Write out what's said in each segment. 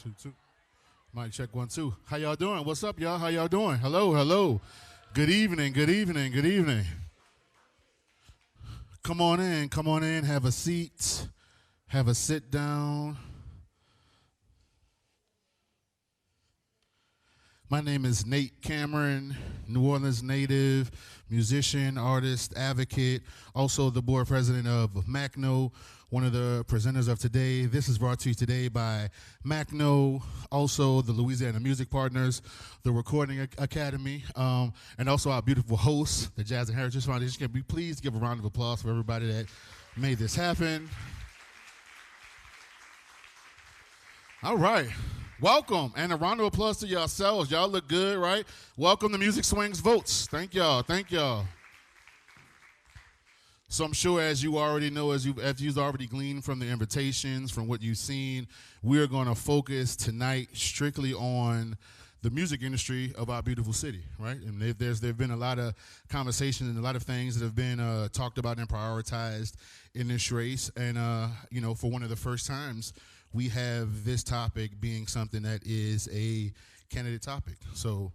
Two, two. Mic check 1, 2. How y'all doing? What's up, y'all? How y'all doing? Hello, hello. Good evening, good evening, good evening. Come on in, come on in. Have a seat. Have a sit down. My name is Nate Cameron, New Orleans native, musician, artist, advocate, also the board president of Macno, one of the presenters of today. This is brought to you today by Macno, also the Louisiana Music Partners, the Recording Academy, and also our beautiful hosts, the Jazz and Heritage Foundation. Can we please give a round of applause for everybody that made this happen? All right. Welcome, and a round of applause to yourselves. Y'all look good, right? Welcome to Music Swings Votes. Thank y'all. Thank y'all. So I'm sure, as you already know, as you've already gleaned from the invitations, from what you've seen, we're going to focus tonight strictly on the music industry of our beautiful city, right? And there've been a lot of conversation and a lot of things that have been talked about and prioritized in this race. And, for one of the first times, we have this topic being something that is a candidate topic. So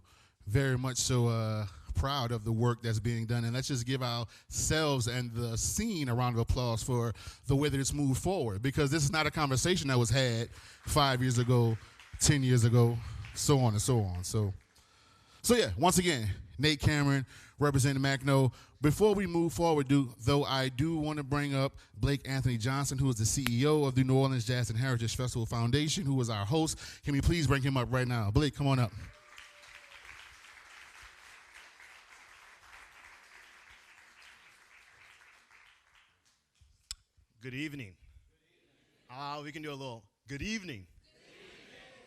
very much so proud of the work that's being done. And let's just give ourselves and the scene a round of applause for the way that it's moved forward, because this is not a conversation that was had 5 years ago, 10 years ago, so on and so on. So yeah, once again, Nate Cameron, representing Macno. Before we move forward, though, I do want to bring up Blake Anthony Johnson, who is the CEO of the New Orleans Jazz and Heritage Festival Foundation, who is our host. Can we please bring him up right now? Blake, come on up. Good evening. We can do a little good evening.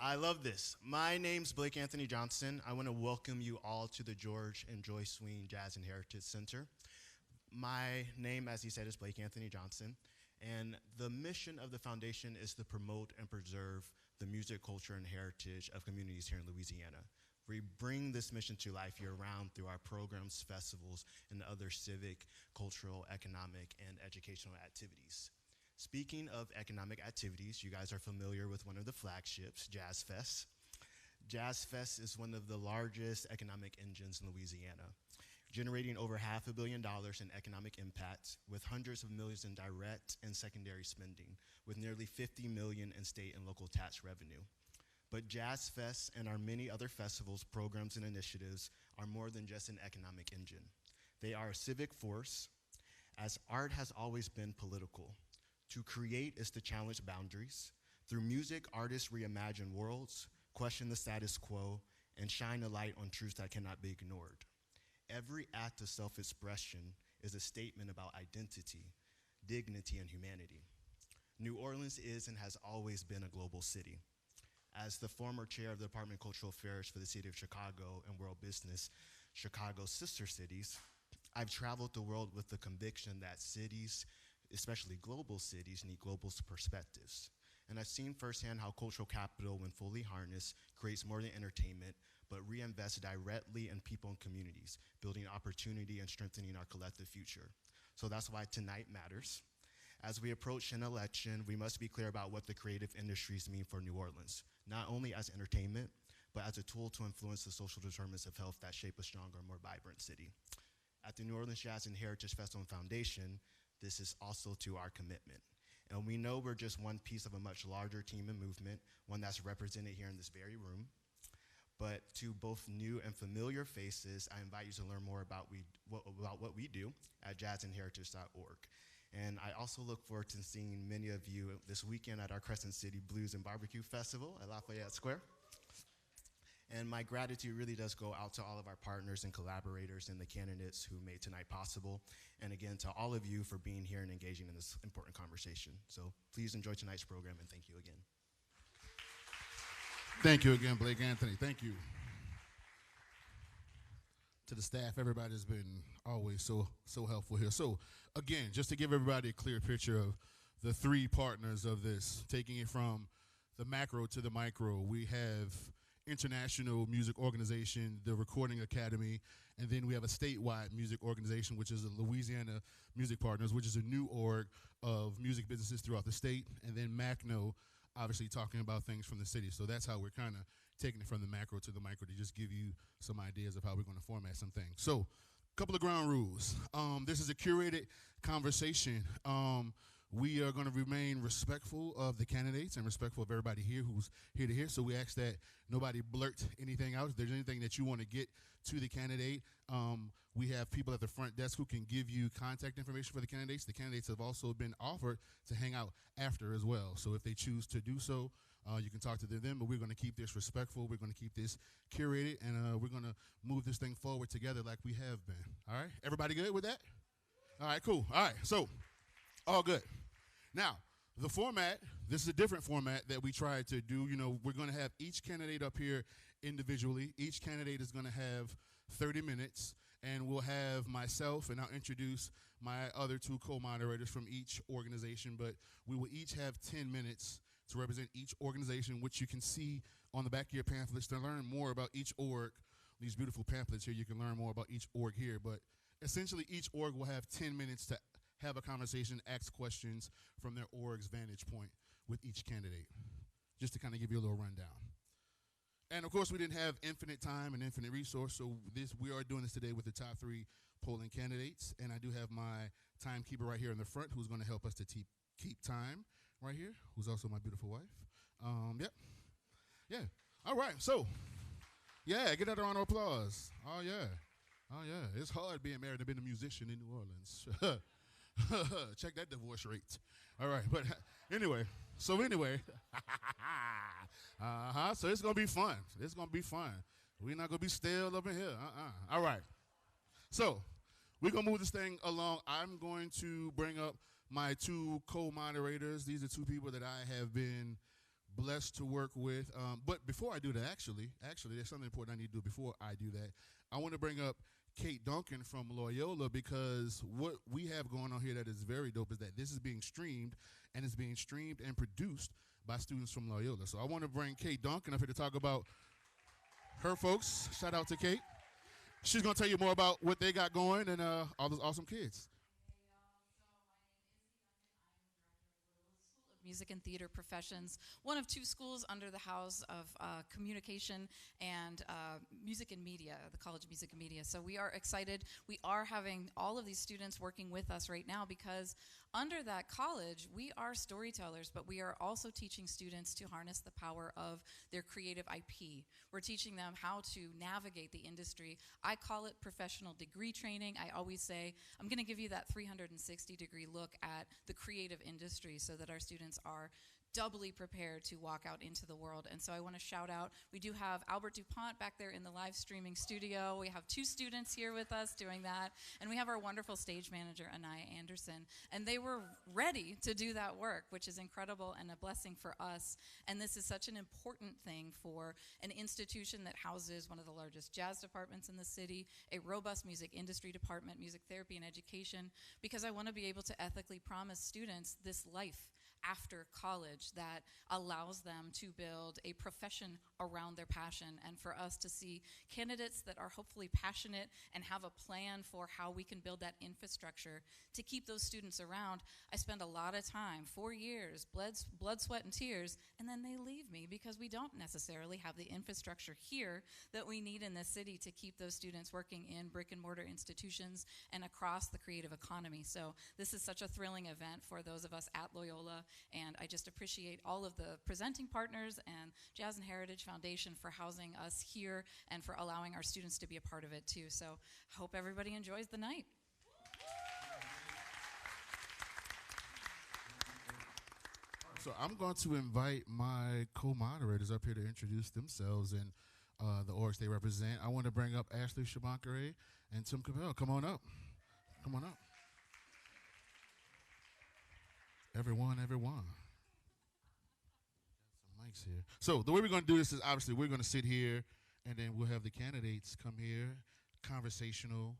I love this. My name's Blake Anthony Johnson. I want to welcome you all to the George and Joyce Wein Jazz and Heritage Center. My name, as he said, is Blake Anthony Johnson, and the mission of the foundation is to promote and preserve the music, culture, and heritage of communities here in Louisiana. We bring this mission to life year-round through our programs, festivals, and other civic, cultural, economic, and educational activities. Speaking of economic activities, you guys are familiar with one of the flagships, Jazz Fest. Jazz Fest is one of the largest economic engines in Louisiana, generating over $500 million in economic impact, with hundreds of millions in direct and secondary spending, with nearly $50 million in state and local tax revenue. But Jazz Fest and our many other festivals, programs, and initiatives are more than just an economic engine. They are a civic force, as art has always been political. To create is to challenge boundaries. Through music, artists reimagine worlds, question the status quo, and shine a light on truths that cannot be ignored. Every act of self-expression is a statement about identity, dignity, and humanity. New Orleans is and has always been a global city. As the former chair of the Department of Cultural Affairs for the City of Chicago and World Business, Chicago's sister cities, I've traveled the world with the conviction that cities, especially global cities, need global perspectives. And I've seen firsthand how cultural capital, when fully harnessed, creates more than entertainment, but reinvests directly in people and communities, building opportunity and strengthening our collective future. So that's why tonight matters. As we approach an election, we must be clear about what the creative industries mean for New Orleans, not only as entertainment, but as a tool to influence the social determinants of health that shape a stronger, more vibrant city. At the New Orleans Jazz and Heritage Festival and Foundation, this is also to our commitment. And we know we're just one piece of a much larger team and movement, one that's represented here in this very room. But to both new and familiar faces, I invite you to learn more about what we do at jazzandheritage.org. And I also look forward to seeing many of you this weekend at our Crescent City Blues and Barbecue Festival at Lafayette Square. And my gratitude really does go out to all of our partners and collaborators and the candidates who made tonight possible. And again, to all of you for being here and engaging in this important conversation. So please enjoy tonight's program, and thank you again. Thank you again, Blake Anthony. Thank you. To the staff, everybody's been always so helpful here. So again, just to give everybody a clear picture of the three partners of this, taking it from the macro to the micro, we have international music organization, the Recording Academy, and then we have a statewide music organization, which is the Louisiana Music Partners, which is a new org of music businesses throughout the state, and then Macno, obviously talking about things from the city. So that's how we're kind of taking it from the macro to the micro to just give you some ideas of how we're going to format some things. So a couple of ground rules. This is a curated conversation. We are going to remain respectful of the candidates and respectful of everybody here who's here to hear. So we ask that nobody blurt anything out. If there's anything that you want to get to the candidate, we have people at the front desk who can give you contact information for the candidates. The candidates have also been offered to hang out after as well. So if they choose to do so, you can talk to them, but we're going to keep this respectful. We're going to keep this curated, and we're going to move this thing forward together like we have been. All right? Everybody good with that? All right, cool. All right, so all good. Now, the format, this is a different format that we tried to do. You know, we're going to have each candidate up here individually. Each candidate is going to have 30 minutes, and we'll have myself, and I'll introduce my other two co-moderators from each organization, but we will each have 10 minutes to represent each organization, which you can see on the back of your pamphlets to learn more about each org. These beautiful pamphlets here, you can learn more about each org here, but essentially each org will have 10 minutes to have a conversation, ask questions from their org's vantage point with each candidate, just to kind of give you a little rundown. And of course, we didn't have infinite time and infinite resource, so we are doing this today with the top 3 polling candidates, and I do have my timekeeper right here in the front who's going to help us to keep time right here, who's also my beautiful wife. Yep. Yeah. All right, so, yeah, get another round of applause. Oh, yeah. Oh, yeah. It's hard being married and being a musician in New Orleans. Check that divorce rate. All right, but anyway, so it's going to be fun. It's going to be fun. We're not going to be stale up in here. All right. So we're going to move this thing along. I'm going to bring up my 2 co-moderators. These are 2 people that I have been blessed to work with. But before I do that, actually, there's something important I need to do before I do that. I want to bring up Kate Duncan from Loyola, because what we have going on here that is very dope is that this is being streamed, and it's being streamed and produced by students from Loyola. So I want to bring Kate Duncan up here to talk about her folks. Shout out to Kate. She's going to tell you more about what they got going and all those awesome kids. Music and Theater Professions, one of 2 schools under the House of Communication and Music and Media, the College of Music and Media. So we are excited. We are having all of these students working with us right now because under that college, we are storytellers, but we are also teaching students to harness the power of their creative IP. We're teaching them how to navigate the industry. I call it professional degree training. I always say, I'm going to give you that 360-degree look at the creative industry so that our students are doubly prepared to walk out into the world. And so I want to shout out, we do have Albert DuPont back there in the live streaming studio. We have 2 students here with us doing that. And we have our wonderful stage manager, Anaya Anderson. And they were ready to do that work, which is incredible and a blessing for us. And this is such an important thing for an institution that houses one of the largest jazz departments in the city, a robust music industry department, music therapy and education, because I want to be able to ethically promise students this life after college that allows them to build a profession around their passion, and for us to see candidates that are hopefully passionate and have a plan for how we can build that infrastructure to keep those students around. I spend a lot of time, 4 years, blood, sweat, and tears, and then they leave me because we don't necessarily have the infrastructure here that we need in this city to keep those students working in brick and mortar institutions and across the creative economy. So this is such a thrilling event for those of us at Loyola. And I just appreciate all of the presenting partners and Jazz and Heritage Foundation for housing us here and for allowing our students to be a part of it too. So I hope everybody enjoys the night. So I'm going to invite my co-moderators up here to introduce themselves and the orgs they represent. I want to bring up Ashley Shabankare and Tim Cabell. Come on up. Come on up. Everyone. Got some mics here. So the way we're going to do this is obviously we're going to sit here, and then we'll have the candidates come here, conversational,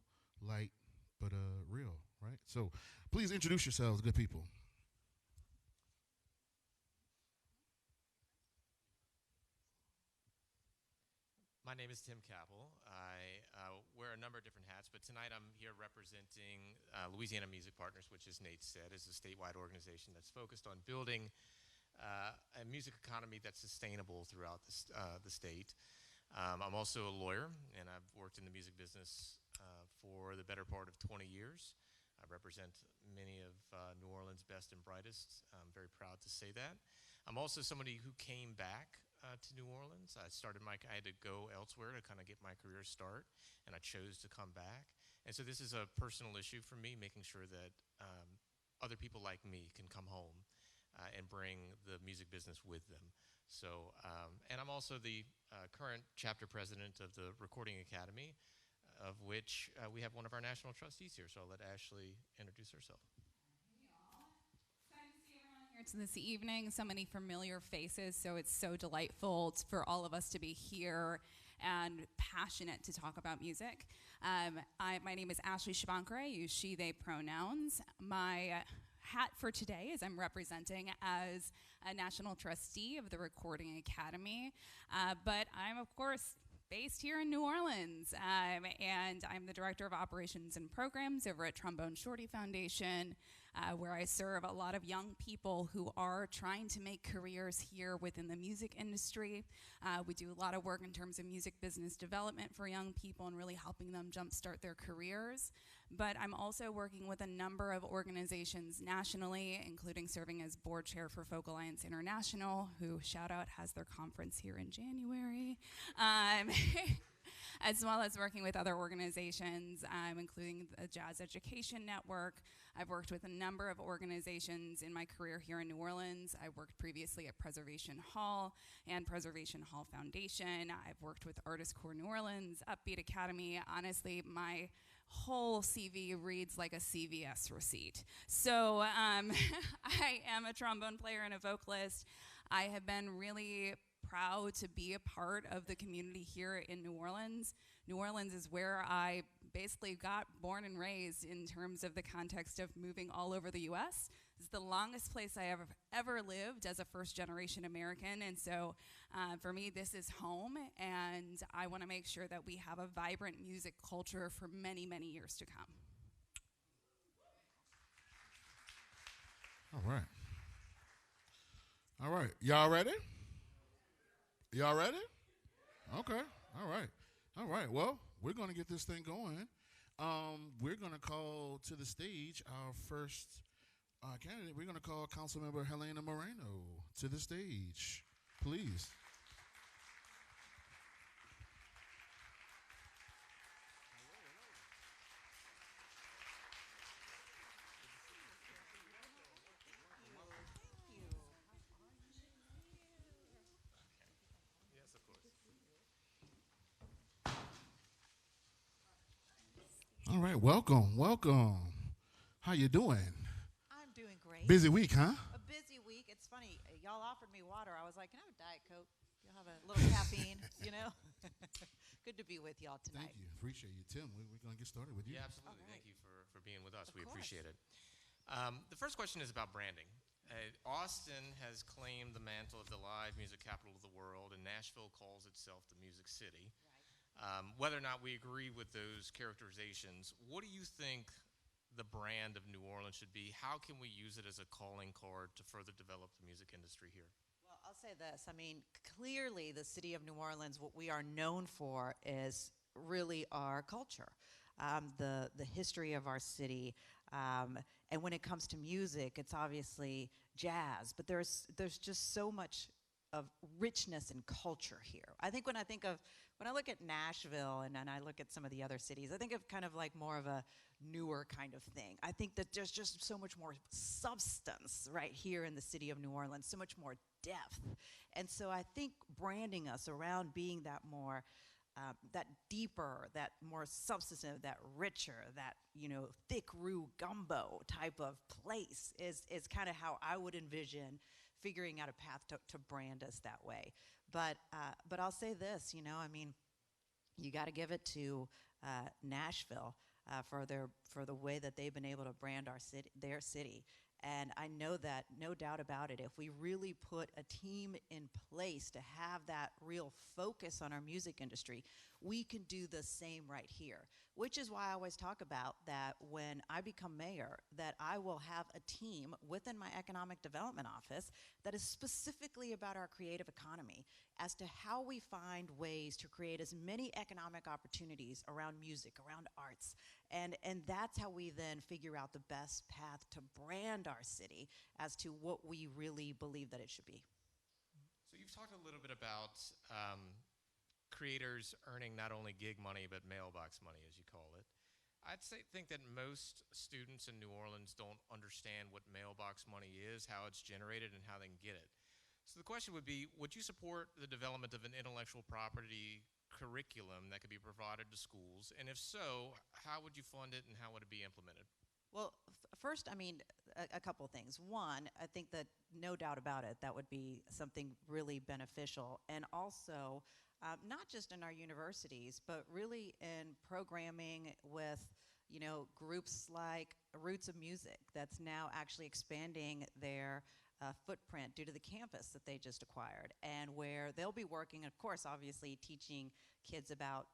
light, but real, right? So please introduce yourselves, good people. My name is Tim Capel. I wear a number of different hats, but tonight I'm here representing Louisiana Music Partners, which, as Nate said, is a statewide organization that's focused on building a music economy that's sustainable throughout the state. I'm also a lawyer, and I've worked in the music business for the better part of 20 years. I represent many of New Orleans' best and brightest. I'm very proud to say that. I'm also somebody who came back to New Orleans. I had to go elsewhere to kind of get my career start, and I chose to come back. And so this is a personal issue for me, making sure that other people like me can come home and bring the music business with them. So, and I'm also the current chapter president of the Recording Academy, of which we have one of our national trustees here. So I'll let Ashley introduce herself. Here this evening, so many familiar faces, so it's so delightful for all of us to be here and passionate to talk about music. My name is Ashley Shabankar. I use she, they pronouns. My hat for today is I'm representing as a national trustee of the Recording Academy, but I'm, of course, based here in New Orleans, and I'm the Director of Operations and Programs over at Trombone Shorty Foundation, where I serve a lot of young people who are trying to make careers here within the music industry. We do a lot of work in terms of music business development for young people and really helping them jumpstart their careers. But I'm also working with a number of organizations nationally, including serving as board chair for Folk Alliance International, who, shout out, has their conference here in January. As well as working with other organizations, including the Jazz Education Network. I've worked with a number of organizations in my career here in New Orleans. I worked previously at Preservation Hall and Preservation Hall Foundation. I've worked with Artist Corps New Orleans, Upbeat Academy. Honestly, my whole CV reads like a CVS receipt. So I am a trombone player and a vocalist. I have been really proud to be a part of the community here in New Orleans. New Orleans is where I basically got born and raised in terms of the context of moving all over the US. This is the longest place I ever lived as a first-generation American, and so for me, this is home, and I want to make sure that we have a vibrant music culture for many, many years to come. All right. All right. Y'all ready? Y'all ready? Okay. All right. All right. Well, we're going to get this thing going. We're going to call to the stage our first candidate. We're going to call Councilmember Helena Moreno to the stage. Please. All right, welcome. How you doing? I'm doing great. Busy week, huh? A busy week. It's funny. Y'all offered me water. I was like, can I have a Diet Coke? You'll have a little caffeine, you know? Good to be with y'all tonight. Thank you. Appreciate you. Tim, we're going to get started with you. Yeah, absolutely. Right. Thank you for being with us. Of We course. appreciate it. The first question is about branding. Austin has claimed the mantle of the live music capital of the world, and Nashville calls itself the Music City. Right. Whether or not we agree with those characterizations, what do you think the brand of New Orleans should be? How can we use it as a calling card to further develop the music industry here? Well, I'll say this. I mean, clearly the city of New Orleans, what we are known for is really our culture, the history of our city. And when it comes to music, it's obviously jazz, but there's just so much of richness and culture here. I think when I look at Nashville and I look at some of the other cities, I think of kind of like more of a newer kind of thing. I think that there's just so much more substance right here in the city of New Orleans, so much more depth. And so I think branding us around being that more, that deeper, that more substantive, that richer, that, thick roux gumbo type of place is kind of how I would envision figuring out a path to brand us that way. But I'll say this, you got to give it to Nashville for the way that they've been able to brand their city. And I know that, no doubt about it, if we really put a team in place to have that real focus on our music industry, we can do the same right here, which is why I always talk about that when I become mayor, that I will have a team within my economic development office that is specifically about our creative economy as to how we find ways to create as many economic opportunities around music, around arts. And that's how we then figure out the best path to brand our city as to what we really believe that it should be. So you've talked a little bit about creators earning not only gig money, but mailbox money, as you call it. Think that most students in New Orleans don't understand what mailbox money is, how it's generated, and how they can get it. So the question would be, would you support the development of an intellectual property curriculum that could be provided to schools? And if so, how would you fund it and how would it be implemented? Well, first, I mean, a couple of things. One, I think that no doubt about it, that would be something really beneficial. And also, not just in our universities, but really in programming with, you know, groups like Roots of Music that's now actually expanding their footprint due to the campus that they just acquired, and where they'll be working, of course, obviously teaching kids about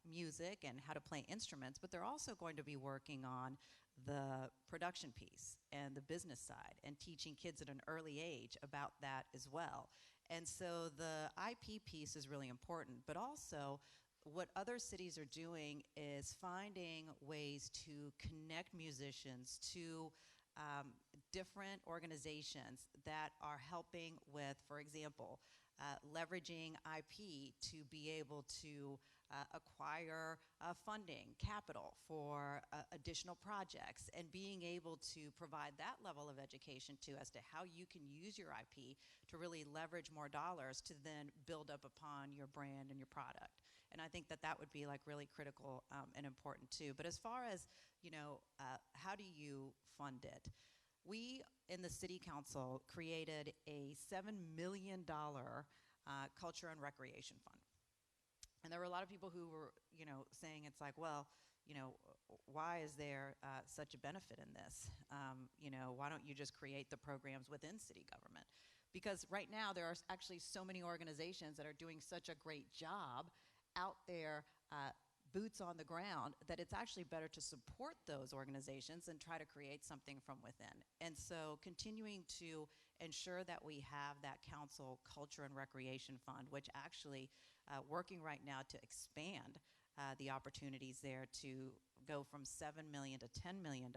music and how to play instruments, but they're also going to be working on the production piece and the business side and teaching kids at an early age about that as well. And so the IP piece is really important, but also what other cities are doing is finding ways to connect musicians to different organizations that are helping with, for example, leveraging IP to be able to acquire funding, capital for additional projects, and being able to provide that level of education too as to how you can use your IP to really leverage more dollars to then build up upon your brand and your product. And I think that that would be like really critical and important too. But as far as, you know, how do you fund it? We in the City Council created a $7 million culture and recreation fund. And there were a lot of people who were, you know, saying it's like, well, you know, why is there such a benefit in this? You know, why don't you just create the programs within city government? Because right now there are actually so many organizations that are doing such a great job out there, boots on the ground, that it's actually better to support those organizations and try to create something from within. And so continuing to ensure that we have that council culture and recreation fund, which actually working right now to expand the opportunities there to go from $7 million to $10 million.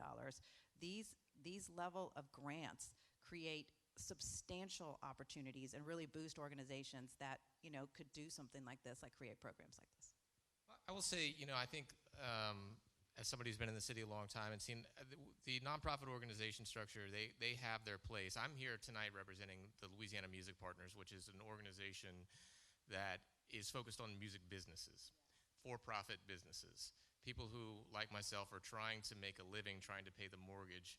These level of grants create substantial opportunities and really boost organizations that, you know, could do something like this, like create programs like this. I will say, you know, I think as somebody who's been in the city a long time and seen the nonprofit organization structure, they have their place. I'm here tonight representing the Louisiana Music Partners, which is an organization that is focused on music businesses, for-profit businesses, people who, like myself, are trying to make a living, trying to pay the mortgage,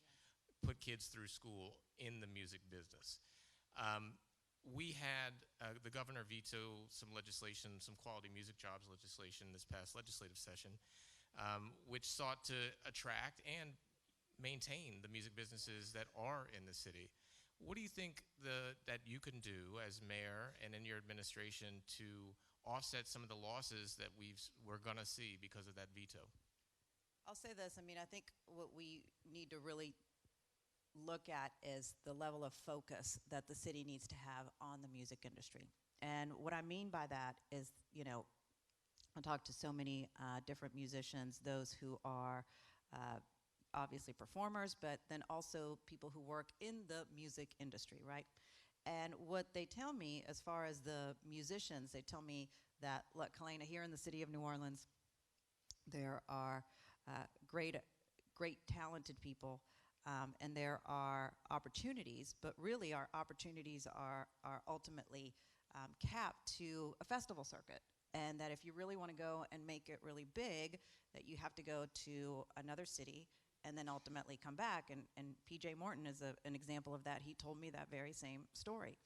put kids through school in the music business. We had the governor veto some legislation, some quality music jobs legislation this past legislative session, which sought to attract and maintain the music businesses that are in the city. What do you think that you can do as mayor and in your administration to offset some of the losses that we're going to see because of that veto? I'll say this. I mean, I think what we need to really look at is the level of focus that the city needs to have on the music industry. And what I mean by that is, you know, I talk to so many different musicians, those who are obviously performers, but then also people who work in the music industry, right? And what they tell me, as far as the musicians, they tell me that, look, Kalena, here in the city of New Orleans, there are great talented people, and there are opportunities, but really our opportunities are ultimately capped to a festival circuit. And that if you really want to go and make it really big, that you have to go to another city and then ultimately come back. And P.J. Morton is an example of that. He told me that very same story.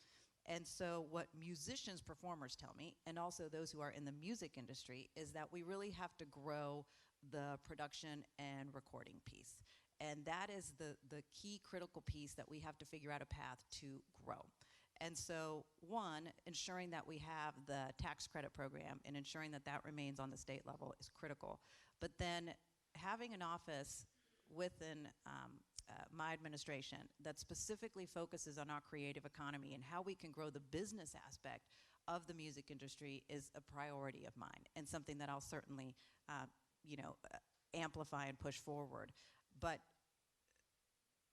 And so what musicians, performers tell me, and also those who are in the music industry, is that we really have to grow the production and recording piece. And that is the key critical piece that we have to figure out a path to grow. And so, one, ensuring that we have the tax credit program and ensuring that that remains on the state level is critical. But then having an office within my administration that specifically focuses on our creative economy and how we can grow the business aspect of the music industry is a priority of mine and something that I'll certainly, amplify and push forward. But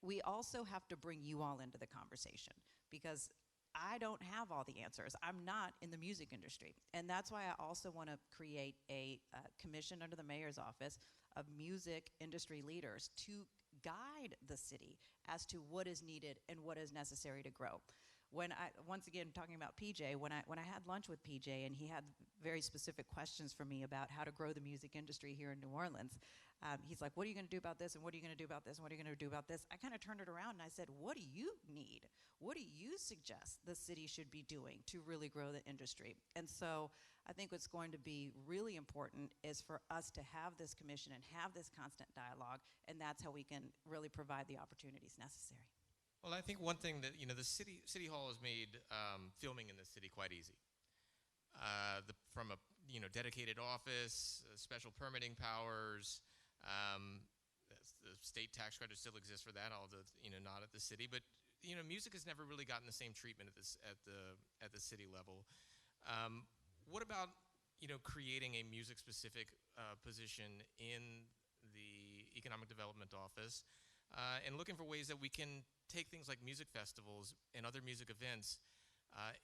we also have to bring you all into the conversation because I don't have all the answers. I'm not in the music industry. And that's why I also want to create a commission under the mayor's office of music industry leaders to guide the city as to what is needed and what is necessary to grow. When I, once again, talking about PJ, when I had lunch with PJ and he had very specific questions for me about how to grow the music industry here in New Orleans, he's like, what are you going to do about this, and what are you going to do about this, and what are you going to do about this? I kind of turned it around and I said, what do you need? What do you suggest the city should be doing to really grow the industry? And so I think what's going to be really important is for us to have this commission and have this constant dialogue, and that's how we can really provide the opportunities necessary. Well, I think one thing that, the city hall has made filming in the city quite easy. From a dedicated office, special permitting powers, the state tax credit still exists for that, although not at the city. But music has never really gotten the same treatment at the city level. What about creating a music specific position in the economic development office, and looking for ways that we can take things like music festivals and other music events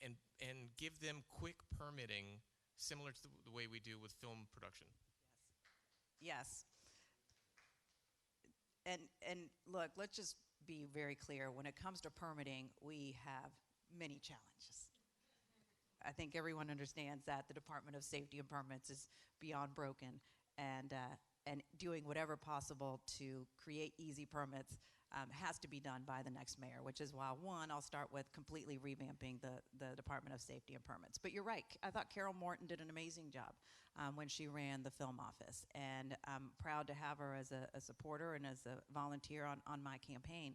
and give them quick permitting, similar to the way we do with film production. Yes. And look, let's just be very clear. When it comes to permitting, we have many challenges. I think everyone understands that the Department of Safety and Permits is beyond broken, and doing whatever possible to create easy permits has to be done by the next mayor, which is why, one, I'll start with completely revamping the Department of Safety and Permits. But you're right. I thought Carol Morton did an amazing job when she ran the film office, and I'm proud to have her as a supporter and as a volunteer on my campaign.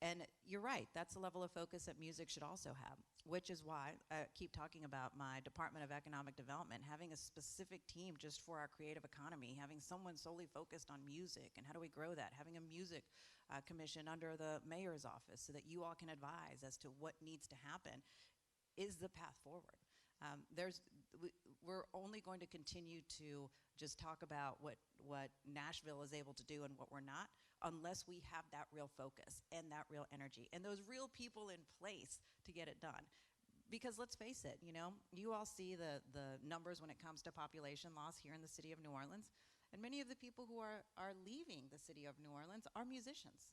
And you're right, that's the level of focus that music should also have, which is why I keep talking about my Department of Economic Development, having a specific team just for our creative economy, having someone solely focused on music and how do we grow that, having a music commission under the mayor's office so that you all can advise as to what needs to happen is the path forward. We're only going to continue to just talk about what Nashville is able to do and what we're not, unless we have that real focus and that real energy and those real people in place to get it done. Because let's face it, you all see the numbers when it comes to population loss here in the city of New Orleans, and many of the people who are leaving the city of New Orleans are musicians.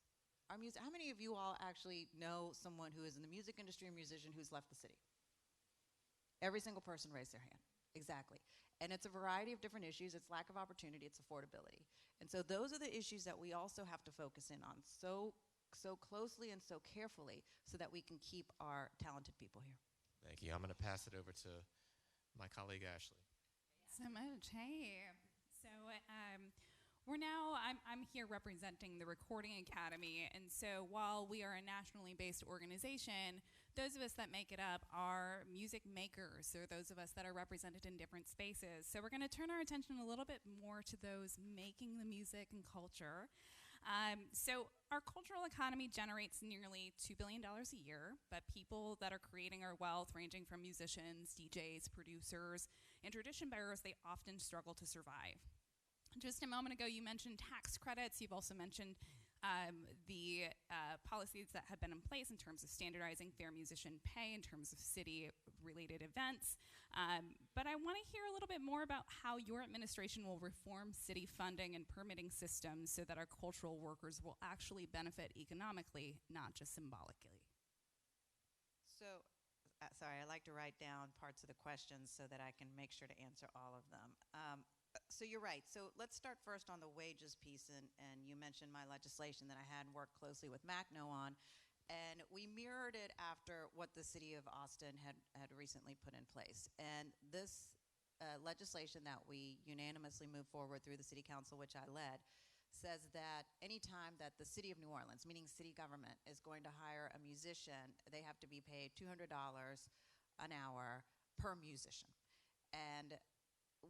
How many of you all actually know someone who is in the music industry, a musician who's left the city? Every single person raised their hand. Exactly. And it's a variety of different issues. It's lack of opportunity. It's affordability. And so those are the issues that we also have to focus in on so closely and so carefully so that we can keep our talented people here. Thank you. I'm going to pass it over to my colleague, Ashley. So much. Hey. So I'm here representing the Recording Academy. And so while we are a nationally based organization, those of us that make it up are music makers, or those of us that are represented in different spaces. So we're going to turn our attention a little bit more to those making the music and culture. So our cultural economy generates nearly $2 billion a year, but people that are creating our wealth, ranging from musicians, DJs, producers, and tradition bearers, they often struggle to survive. Just a moment ago, you mentioned tax credits. You've also mentioned the policies that have been in place in terms of standardizing fair musician pay in terms of city-related events. But I want to hear a little bit more about how your administration will reform city funding and permitting systems so that our cultural workers will actually benefit economically, not just symbolically. So, sorry, I like to write down parts of the questions so that I can make sure to answer all of them. So you're right. So let's start first on the wages piece, and you mentioned my legislation that I had worked closely with MACNO on, and we mirrored it after what the city of Austin had recently put in place. And this legislation that we unanimously moved forward through the city council, which I led, says that anytime that the city of New Orleans, meaning city government, is going to hire a musician, they have to be paid $200 an hour per musician. And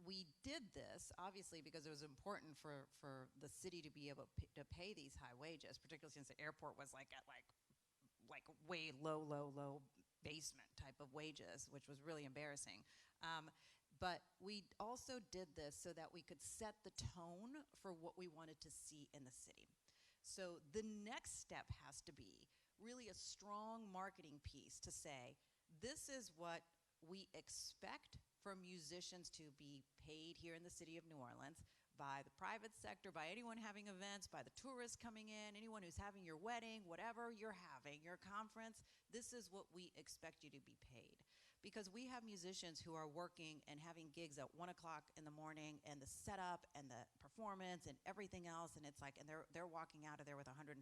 we did this, obviously, because it was important for the city to be able to pay these high wages, particularly since the airport was like at like way low basement type of wages, which was really embarrassing. But we also did this so that we could set the tone for what we wanted to see in the city. So the next step has to be really a strong marketing piece to say, this is what we expect for musicians to be paid here in the city of New Orleans by the private sector, by anyone having events, by the tourists coming in, anyone who's having your wedding, whatever you're having, your conference, this is what we expect you to be paid. Because we have musicians who are working and having gigs at 1 o'clock in the morning, and the setup and the performance and everything else, and it's like, and they're walking out of there with $150.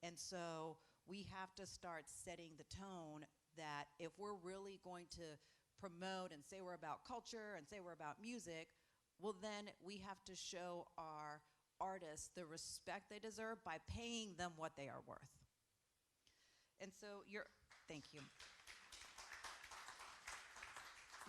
And so we have to start setting the tone that if we're really going to promote and say we're about culture and say we're about music, well, then we have to show our artists the respect they deserve by paying them what they are worth. And so thank you.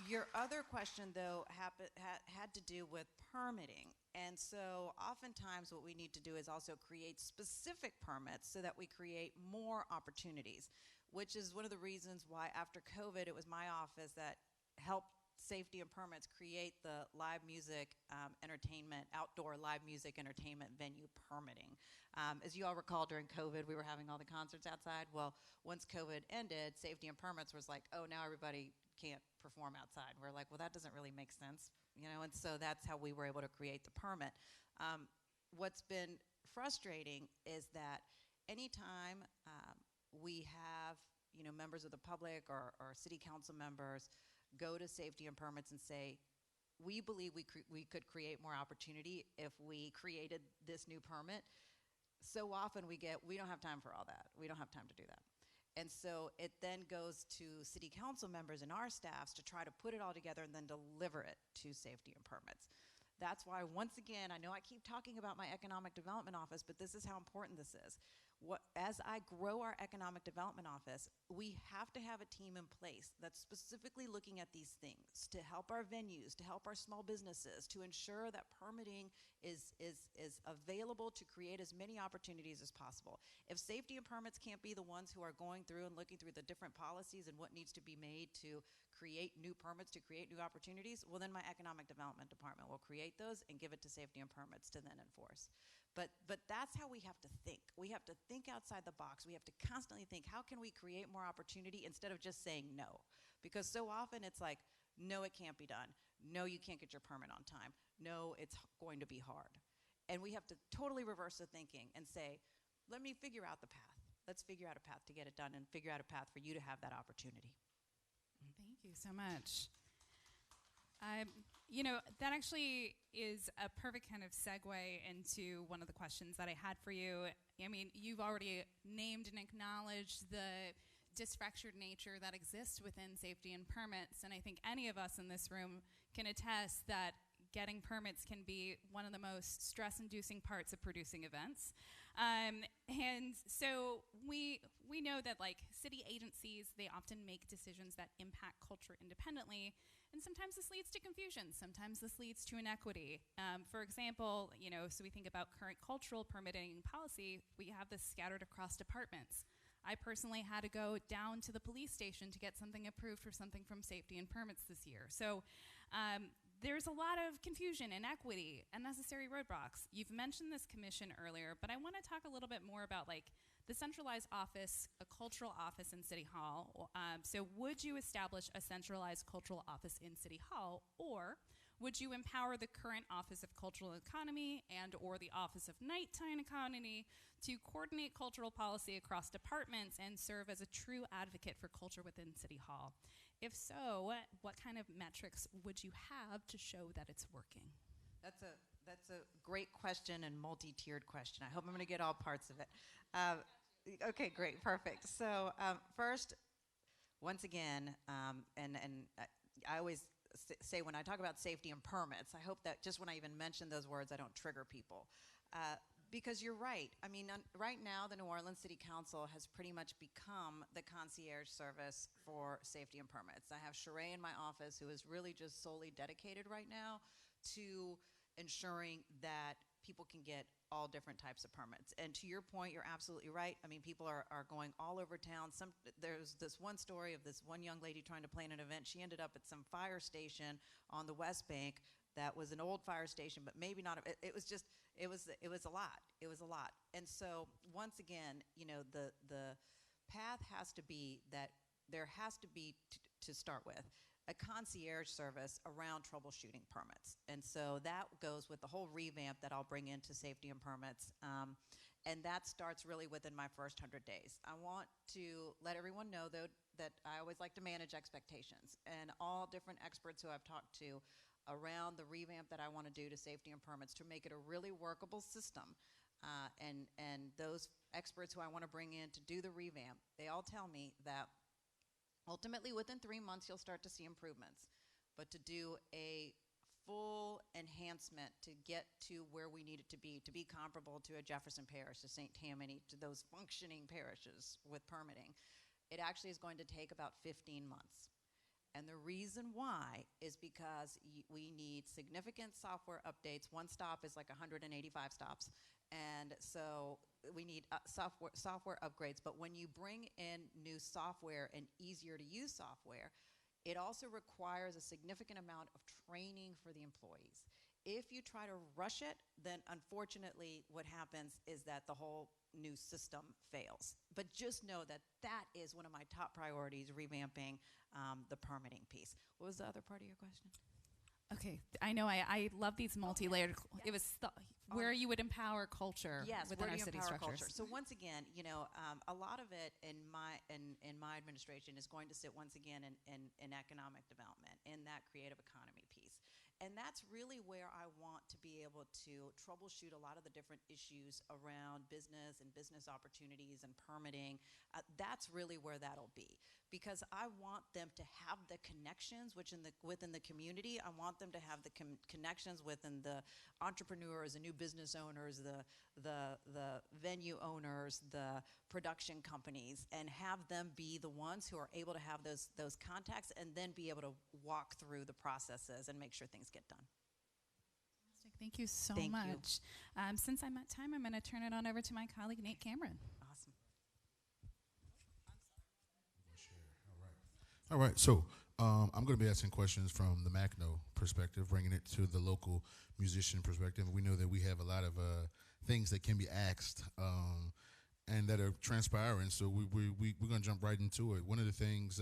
Your other question, though, had to do with permitting. And so oftentimes what we need to do is also create specific permits so that we create more opportunities, which is one of the reasons why after COVID, it was my office that helped safety and permits create the live music entertainment, outdoor live music entertainment venue permitting. As you all recall, during COVID, we were having all the concerts outside. Well, once COVID ended, safety and permits was like, oh, now everybody can't perform outside. We're like, well, that doesn't really make sense, and so that's how we were able to create the permit. What's been frustrating is that anytime we have, members of the public or city council members go to safety and permits and say, we believe we could create more opportunity if we created this new permit, so often we don't have time for all that. We don't have time to do that. And so it then goes to city council members and our staffs to try to put it all together and then deliver it to safety and permits. That's why, once again, I know I keep talking about my economic development office, but this is how important this is. As I grow our economic development office, we have to have a team in place that's specifically looking at these things to help our venues, to help our small businesses, to ensure that permitting is available to create as many opportunities as possible. If safety and permits can't be the ones who are going through and looking through the different policies and what needs to be made to create new permits, to create new opportunities, well, then my economic development department will create those and give it to safety and permits to then enforce. But that's how we have to think. We have to think outside the box. We have to constantly think, how can we create more opportunity instead of just saying no? Because so often it's like, no, it can't be done. No, you can't get your permit on time. No, it's going to be hard. And we have to totally reverse the thinking and say, let me figure out the path. Let's figure out a path to get it done and figure out a path for you to have that opportunity. Thank you so much. That actually is a perfect kind of segue into one of the questions that I had for you. I mean, you've already named and acknowledged the disfractured nature that exists within safety and permits, and I think any of us in this room can attest that getting permits can be one of the most stress-inducing parts of producing events. And so we know that, like, city agencies, they often make decisions that impact culture independently, and sometimes this leads to confusion. Sometimes this leads to inequity. For example, so we think about current cultural permitting policy, we have this scattered across departments. I personally had to go down to the police station to get something approved for something from safety and permits this year. So there's a lot of confusion, inequity, unnecessary roadblocks. You've mentioned this commission earlier, but I want to talk a little bit more about, like, the centralized office, a cultural office in City Hall. So would you establish a centralized cultural office in City Hall, or would you empower the current Office of Cultural Economy and or the Office of Nighttime Economy to coordinate cultural policy across departments and serve as a true advocate for culture within City Hall? If so, what kind of metrics would you have to show that it's working? That's a great question and multi-tiered question. I hope I'm going to get all parts of it. Okay, great, perfect. So first, once again, and I always say when I talk about safety and permits, I hope that just when I even mention those words, I don't trigger people. Because you're right. I mean, right now, the New Orleans City Council has pretty much become the concierge service for safety and permits. I have Sheree in my office who is really just solely dedicated right now to ensuring that people can get all different types of permits. And to your point, you're absolutely right. I mean, people are going all over town. There's this one story of this one young lady trying to plan an event. She ended up at some fire station on the West Bank that was an old fire station, but maybe not. It was just, it was a lot. It was a lot. And so once again, you know, the path has to be that there has to be, to start with, a concierge service around troubleshooting permits. And so that goes with the whole revamp that I'll bring into safety and permits. And that starts really within my first 100 days. I want to let everyone know, though, that I always like to manage expectations. And all different experts who I've talked to around the revamp that I want to do to safety and permits to make it a really workable system. And those experts who I want to bring in to do the revamp, they all tell me that ultimately, within 3 months, you'll start to see improvements. But to do a full enhancement to get to where we need it to be comparable to a Jefferson Parish, to St. Tammany, to those functioning parishes with permitting, it actually is going to take about 15 months. And the reason why is because we need significant software updates. One stop is like 185 stops. And so we need software upgrades. But when you bring in new software and easier to use software, it also requires a significant amount of training for the employees. If you try to rush it, then unfortunately what happens is that the whole new system fails. But just know that that is one of my top priorities, revamping the permitting piece. What was the other part of your question? Okay, I know I love these multi-layered. Yeah. It was where you would empower culture within our city structures. Culture. So once again, you know, a lot of it in my administration is going to sit once again in economic development, in that creative economy piece. And that's really where I want to be able to troubleshoot a lot of the different issues around business and business opportunities and permitting. That's really where that'll be, because I want them to have the connections within the community. I want them to have the connections within the entrepreneurs, the new business owners, the venue owners, the production companies, and have them be the ones who are able to have those contacts and then be able to walk through the processes and make sure things get done. Thank you so much. Since I'm at time, I'm going to turn it on over to my colleague, Nate Cameron. Awesome. All right. So I'm going to be asking questions from the MACNO perspective, bringing it to the local musician perspective. We know that we have a lot of things that can be asked and that are transpiring. So we're going to jump right into it. One of the things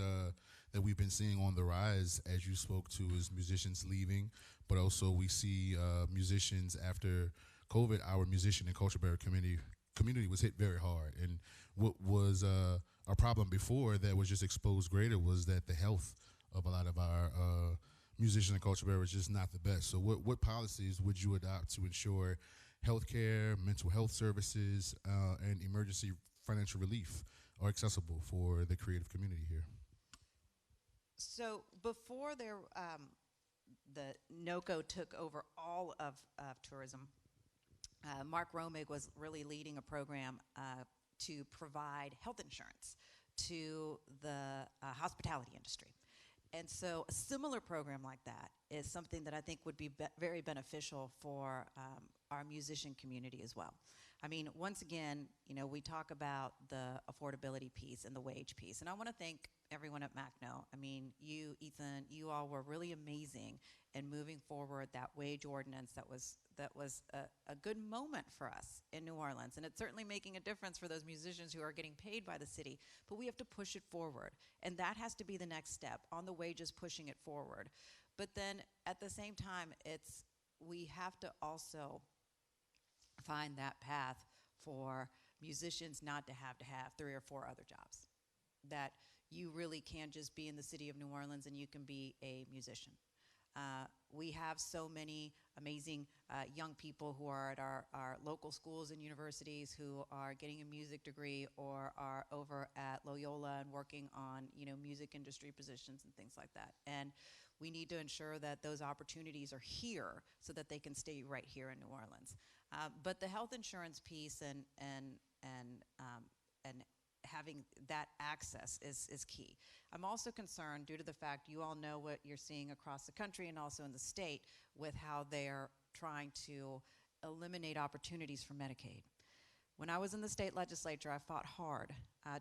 that we've been seeing on the rise, as you spoke to, is musicians leaving, but also we see musicians after COVID. Our musician and culture bearer community was hit very hard. And what was a problem before that was just exposed greater was that the health of a lot of our musicians and culture bearers is just not the best. So what policies would you adopt to ensure healthcare, mental health services, and emergency financial relief are accessible for the creative community here? So before the NOCO took over all of tourism, Mark Romig was really leading a program to provide health insurance to the hospitality industry. And so a similar program like that is something that I think would be very beneficial for our musician community as well. I mean, once again, you know, we talk about the affordability piece and the wage piece, and I want to thank everyone at MACNO. I mean, you, Ethan, you all were really amazing in moving forward that wage ordinance that was a good moment for us in New Orleans, and it's certainly making a difference for those musicians who are getting paid by the city, but we have to push it forward, and that has to be the next step on the wages, pushing it forward. But then at the same time, we have to also find that path for musicians not to have 3 or 4 other jobs, that you really can just be in the city of New Orleans and you can be a musician. We have so many amazing young people who are at our local schools and universities who are getting a music degree or are over at Loyola and working on, you know, music industry positions and things like that. And We need to ensure that those opportunities are here so that they can stay right here in New Orleans. But the health insurance piece and having that access is key. I'm also concerned due to the fact you all know what you're seeing across the country and also in the state with how they're trying to eliminate opportunities for Medicaid. When I was in the state legislature, I fought hard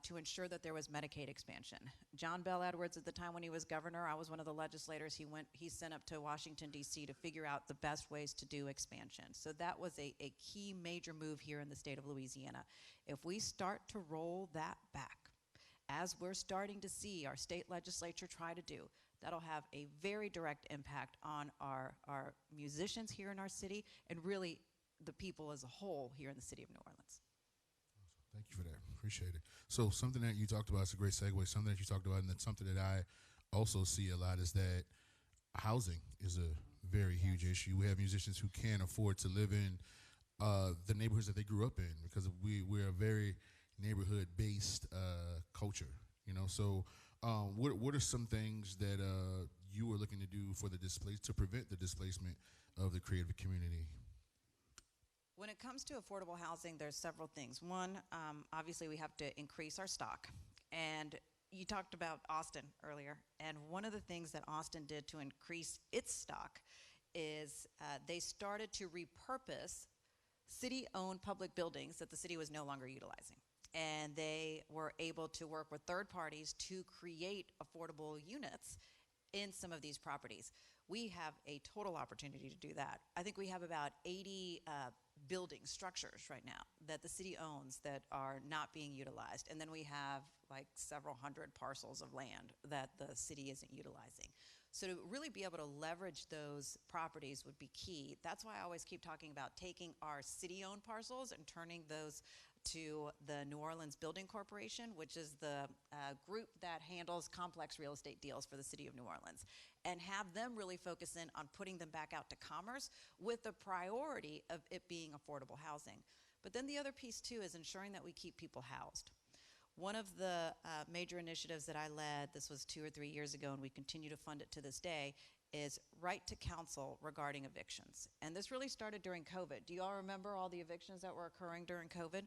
to ensure that there was Medicaid expansion. John Bell Edwards, at the time when he was governor, I was one of the legislators he sent up to Washington, D.C. to figure out the best ways to do expansion. So that was a key major move here in the state of Louisiana. If we start to roll that back, as we're starting to see our state legislature try to do, that'll have a very direct impact on our musicians here in our city and really the people as a whole here in the city of New Orleans. Thank you for that. Appreciate it. So something that you talked about is a great segue. Something that you talked about, and that's something that I also see a lot, is that housing is a very huge issue. We have musicians who can't afford to live in the neighborhoods that they grew up in because we're a very neighborhood-based culture. So what are some things that you are looking to do for to prevent the displacement of the creative community? When it comes to affordable housing, there's several things. One, obviously we have to increase our stock. And you talked about Austin earlier. And one of the things that Austin did to increase its stock is they started to repurpose city-owned public buildings that the city was no longer utilizing. And they were able to work with third parties to create affordable units in some of these properties. We have a total opportunity to do that. I think we have about 80 building structures right now that the city owns that are not being utilized. And then we have like several hundred parcels of land that the city isn't utilizing. So to really be able to leverage those properties would be key. That's why I always keep talking about taking our city-owned parcels and turning those to the New Orleans Building Corporation, which is the group that handles complex real estate deals for the city of New Orleans, and have them really focus in on putting them back out to commerce with the priority of it being affordable housing. But then the other piece too is ensuring that we keep people housed. One of the major initiatives that I led, this was 2 or 3 years ago, and we continue to fund it to this day, is right to counsel regarding evictions. And this really started during COVID. Do you all remember all the evictions that were occurring during COVID?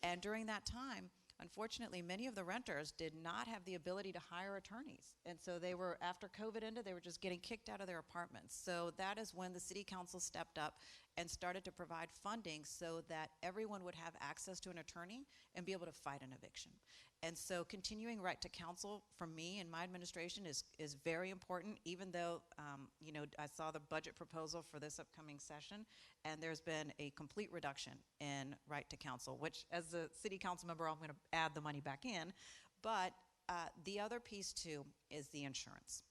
And during that time, unfortunately, many of the renters did not have the ability to hire attorneys. And so they were, after COVID ended, they were just getting kicked out of their apartments. So that is when the city council stepped up and started to provide funding so that everyone would have access to an attorney and be able to fight an eviction. And so continuing right to counsel from me and my administration is very important, even though, I saw the budget proposal for this upcoming session, and there's been a complete reduction in right to counsel, which as a city council member, I'm gonna add the money back in. But the other piece too is the insurance.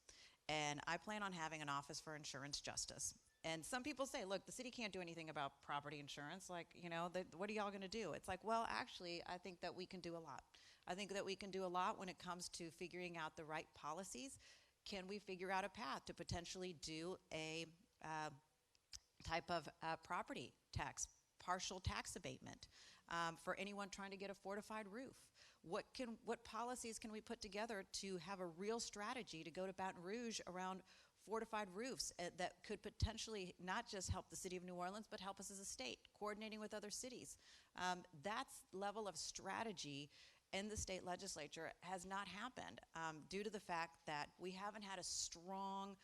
And I plan on having an office for insurance justice. And some people say, look, the city can't do anything about property insurance. Like, what are y'all gonna do? It's like, well, actually, I think that we can do a lot. I think that we can do a lot when it comes to figuring out the right policies. Can we figure out a path to potentially do a type of property tax, partial tax abatement for anyone trying to get a fortified roof? What policies can we put together to have a real strategy to go to Baton Rouge around fortified roofs that could potentially not just help the city of New Orleans, but help us as a state, coordinating with other cities? That level of strategy in the state legislature has not happened due to the fact that we haven't had a strong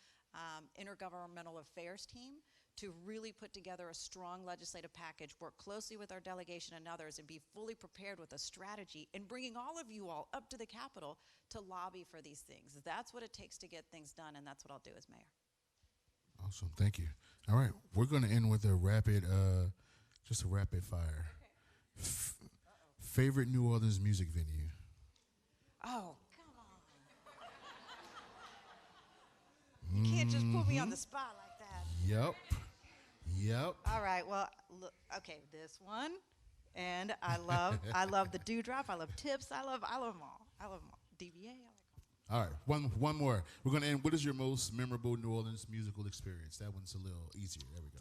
intergovernmental affairs team to really put together a strong legislative package, work closely with our delegation and others, and be fully prepared with a strategy and bringing all of you all up to the Capitol to lobby for these things. That's what it takes to get things done, and that's what I'll do as mayor. Awesome, thank you. All right, we're going to end with a rapid fire. Okay. Favorite New Orleans music venue? Oh, come on. You can't just put me on the spot like that. Yep. All right, well, look, okay, this one. And I love the Dewdrop. I love Tips. I love them all. DBA, I like them. All right, one more. We're going to end. What is your most memorable New Orleans musical experience? That one's a little easier. There we go.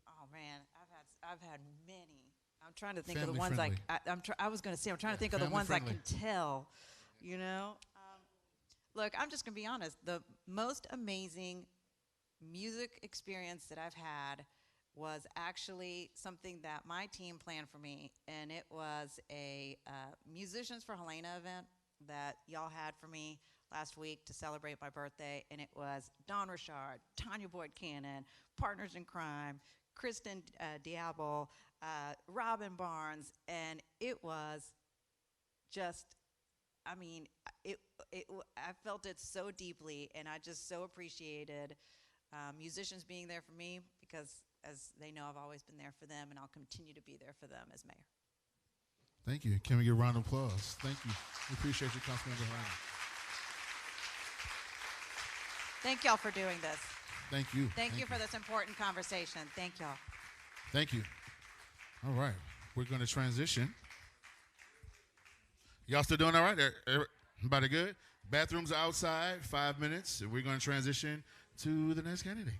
Oh man, I've had many. I'm trying to think of the Family ones friendly. I was going to say, I'm trying to think of the family ones friendly. I can tell, you know? Look, I'm just going to be honest. The most amazing music experience that I've had was actually something that my team planned for me, and it was a Musicians for Helena event that y'all had for me last week to celebrate my birthday, and it was Don Richard, Tanya Boyd Cannon, Partners in Crime, Kristen Diabo, Robin Barnes, and it was just, I mean, I felt it so deeply, and I just so appreciated musicians being there for me because, as they know, I've always been there for them, and I'll continue to be there for them as mayor. Thank you. Can we get a round of applause? Thank you. We appreciate you, Councilmember Helena. Thank y'all for doing this. Thank you. Thank you for this important conversation. Thank y'all. Thank you. All right. We're going to transition. Y'all still doing all right? Everybody good? Bathrooms are outside, 5 minutes, and we're going to transition to the next candidate.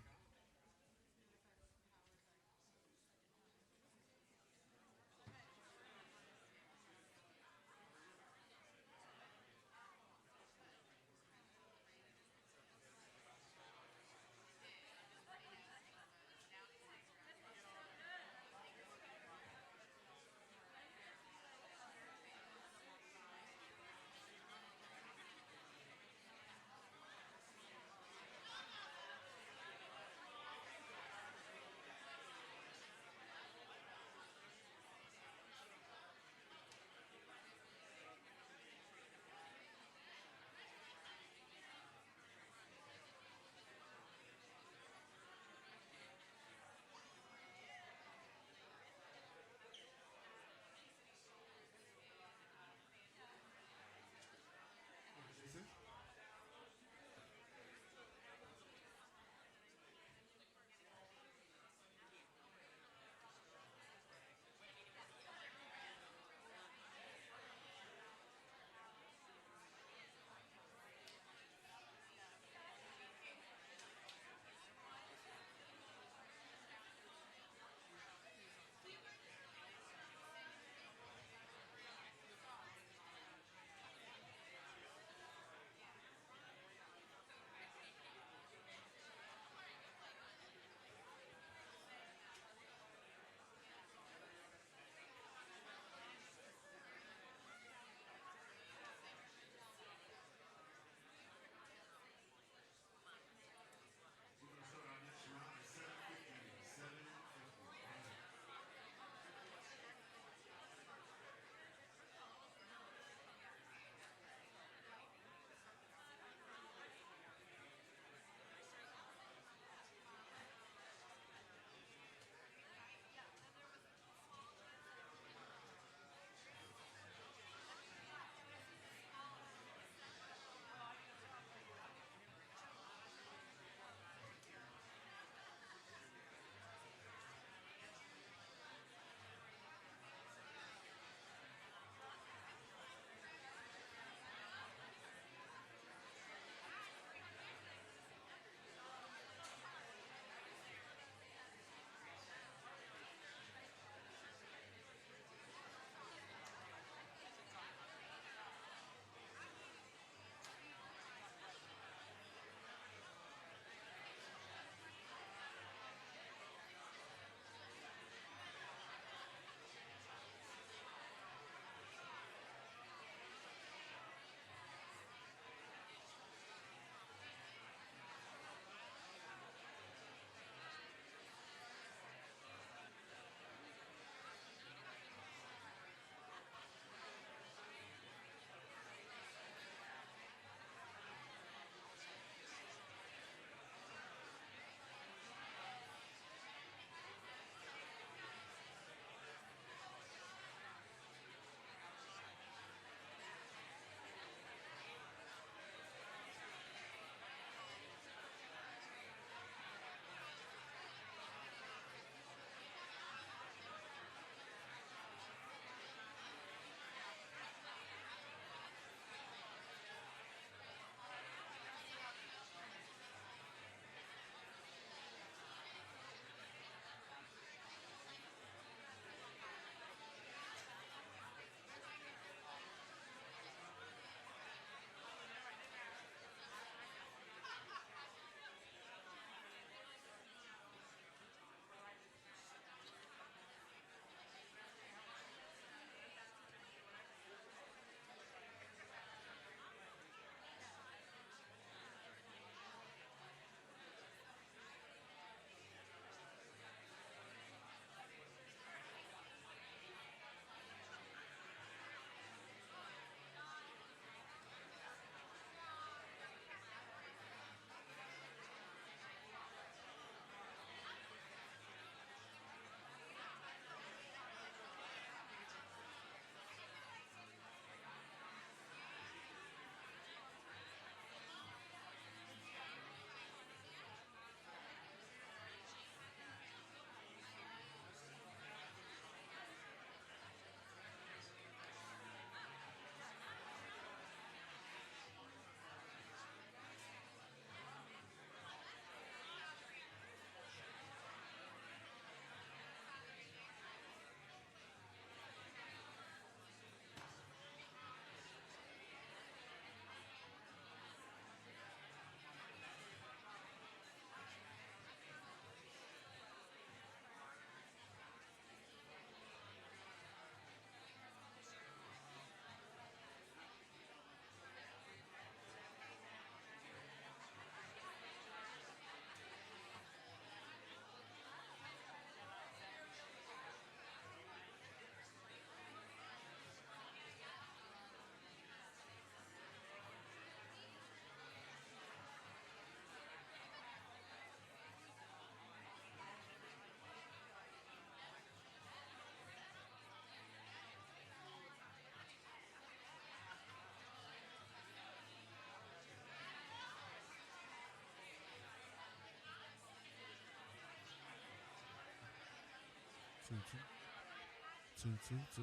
2, 2, 2.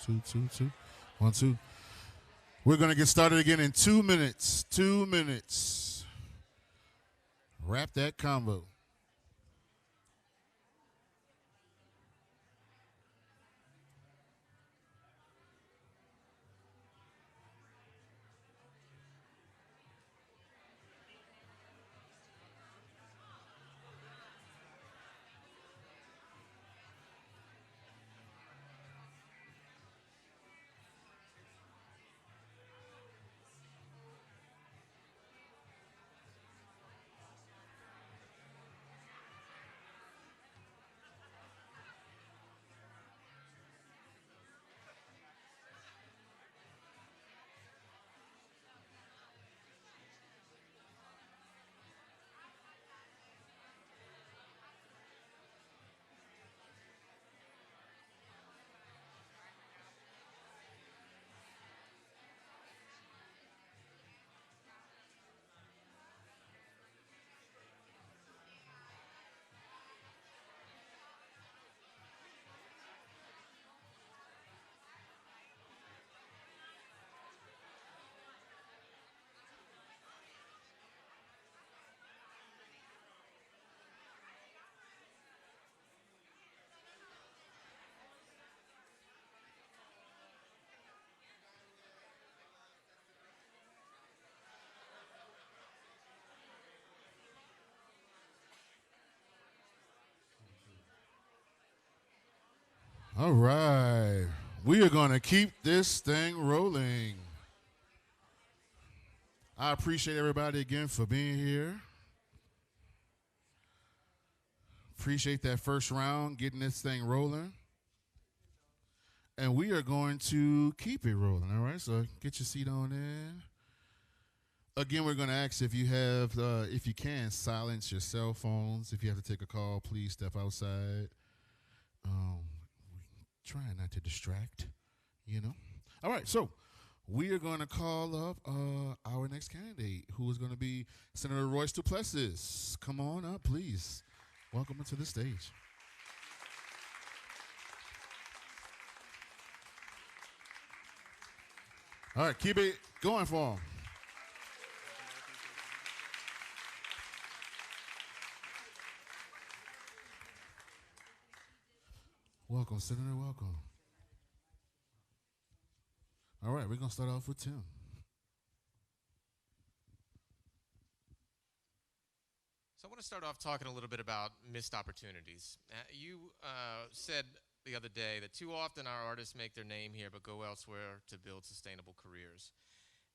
2, 2, 2. 1, 2. We're going to get started again in 2 minutes. 2 minutes. Wrap that combo. All right. We are going to keep this thing rolling. I appreciate everybody again for being here. Appreciate that first round, getting this thing rolling. And we are going to keep it rolling, all right? So get your seat on in. Again, we're going to ask if you have, if you can, silence your cell phones. If you have to take a call, please step outside. Trying not to distract, you know. All right, so we are going to call up our next candidate, who is going to be Senator Royce Duplessis. Come on up, please. Welcome to the stage. All right, keep it going for him. Welcome, Senator, welcome. All right, we're going to start off with Tim. So I want to start off talking a little bit about missed opportunities. You said the other day that too often our artists make their name here but go elsewhere to build sustainable careers,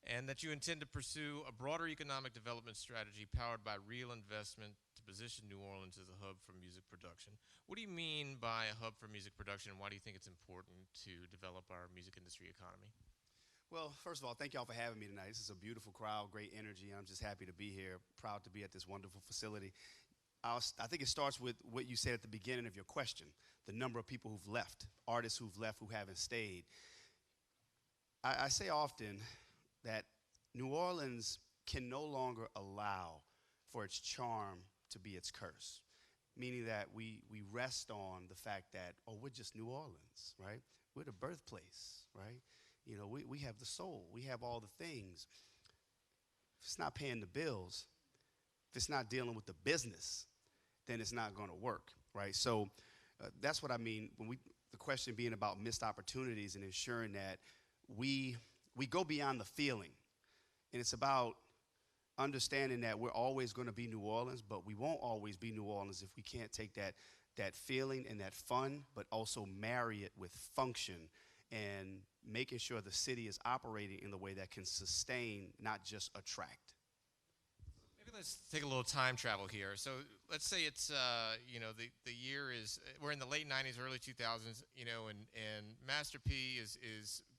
and that you intend to pursue a broader economic development strategy powered by real investment to position New Orleans as a hub for music production. What do you mean by a hub for music production, and why do you think it's important to develop our music industry economy? Well, first of all, thank y'all for having me tonight. This is a beautiful crowd, great energy. I'm just happy to be here, proud to be at this wonderful facility. I think it starts with what you said at the beginning of your question, the number of people who've left, artists who've left who haven't stayed. I say often that New Orleans can no longer allow for its charm to be its curse, meaning that we rest on the fact that, oh, we're just New Orleans, right? We're the birthplace, right? You know, we have the soul. We have all the things. If it's not paying the bills, if it's not dealing with the business, then it's not going to work, right? So that's what I mean when the question being about missed opportunities and ensuring that we go beyond the feeling. And it's about understanding that we're always going to be New Orleans, but we won't always be New Orleans if we can't take that feeling and that fun, but also marry it with function and making sure the city is operating in the way that can sustain, not just attract. Maybe let's take a little time travel here. So let's say it's, the year is, we're in the late 90s, early 2000s, and Master P is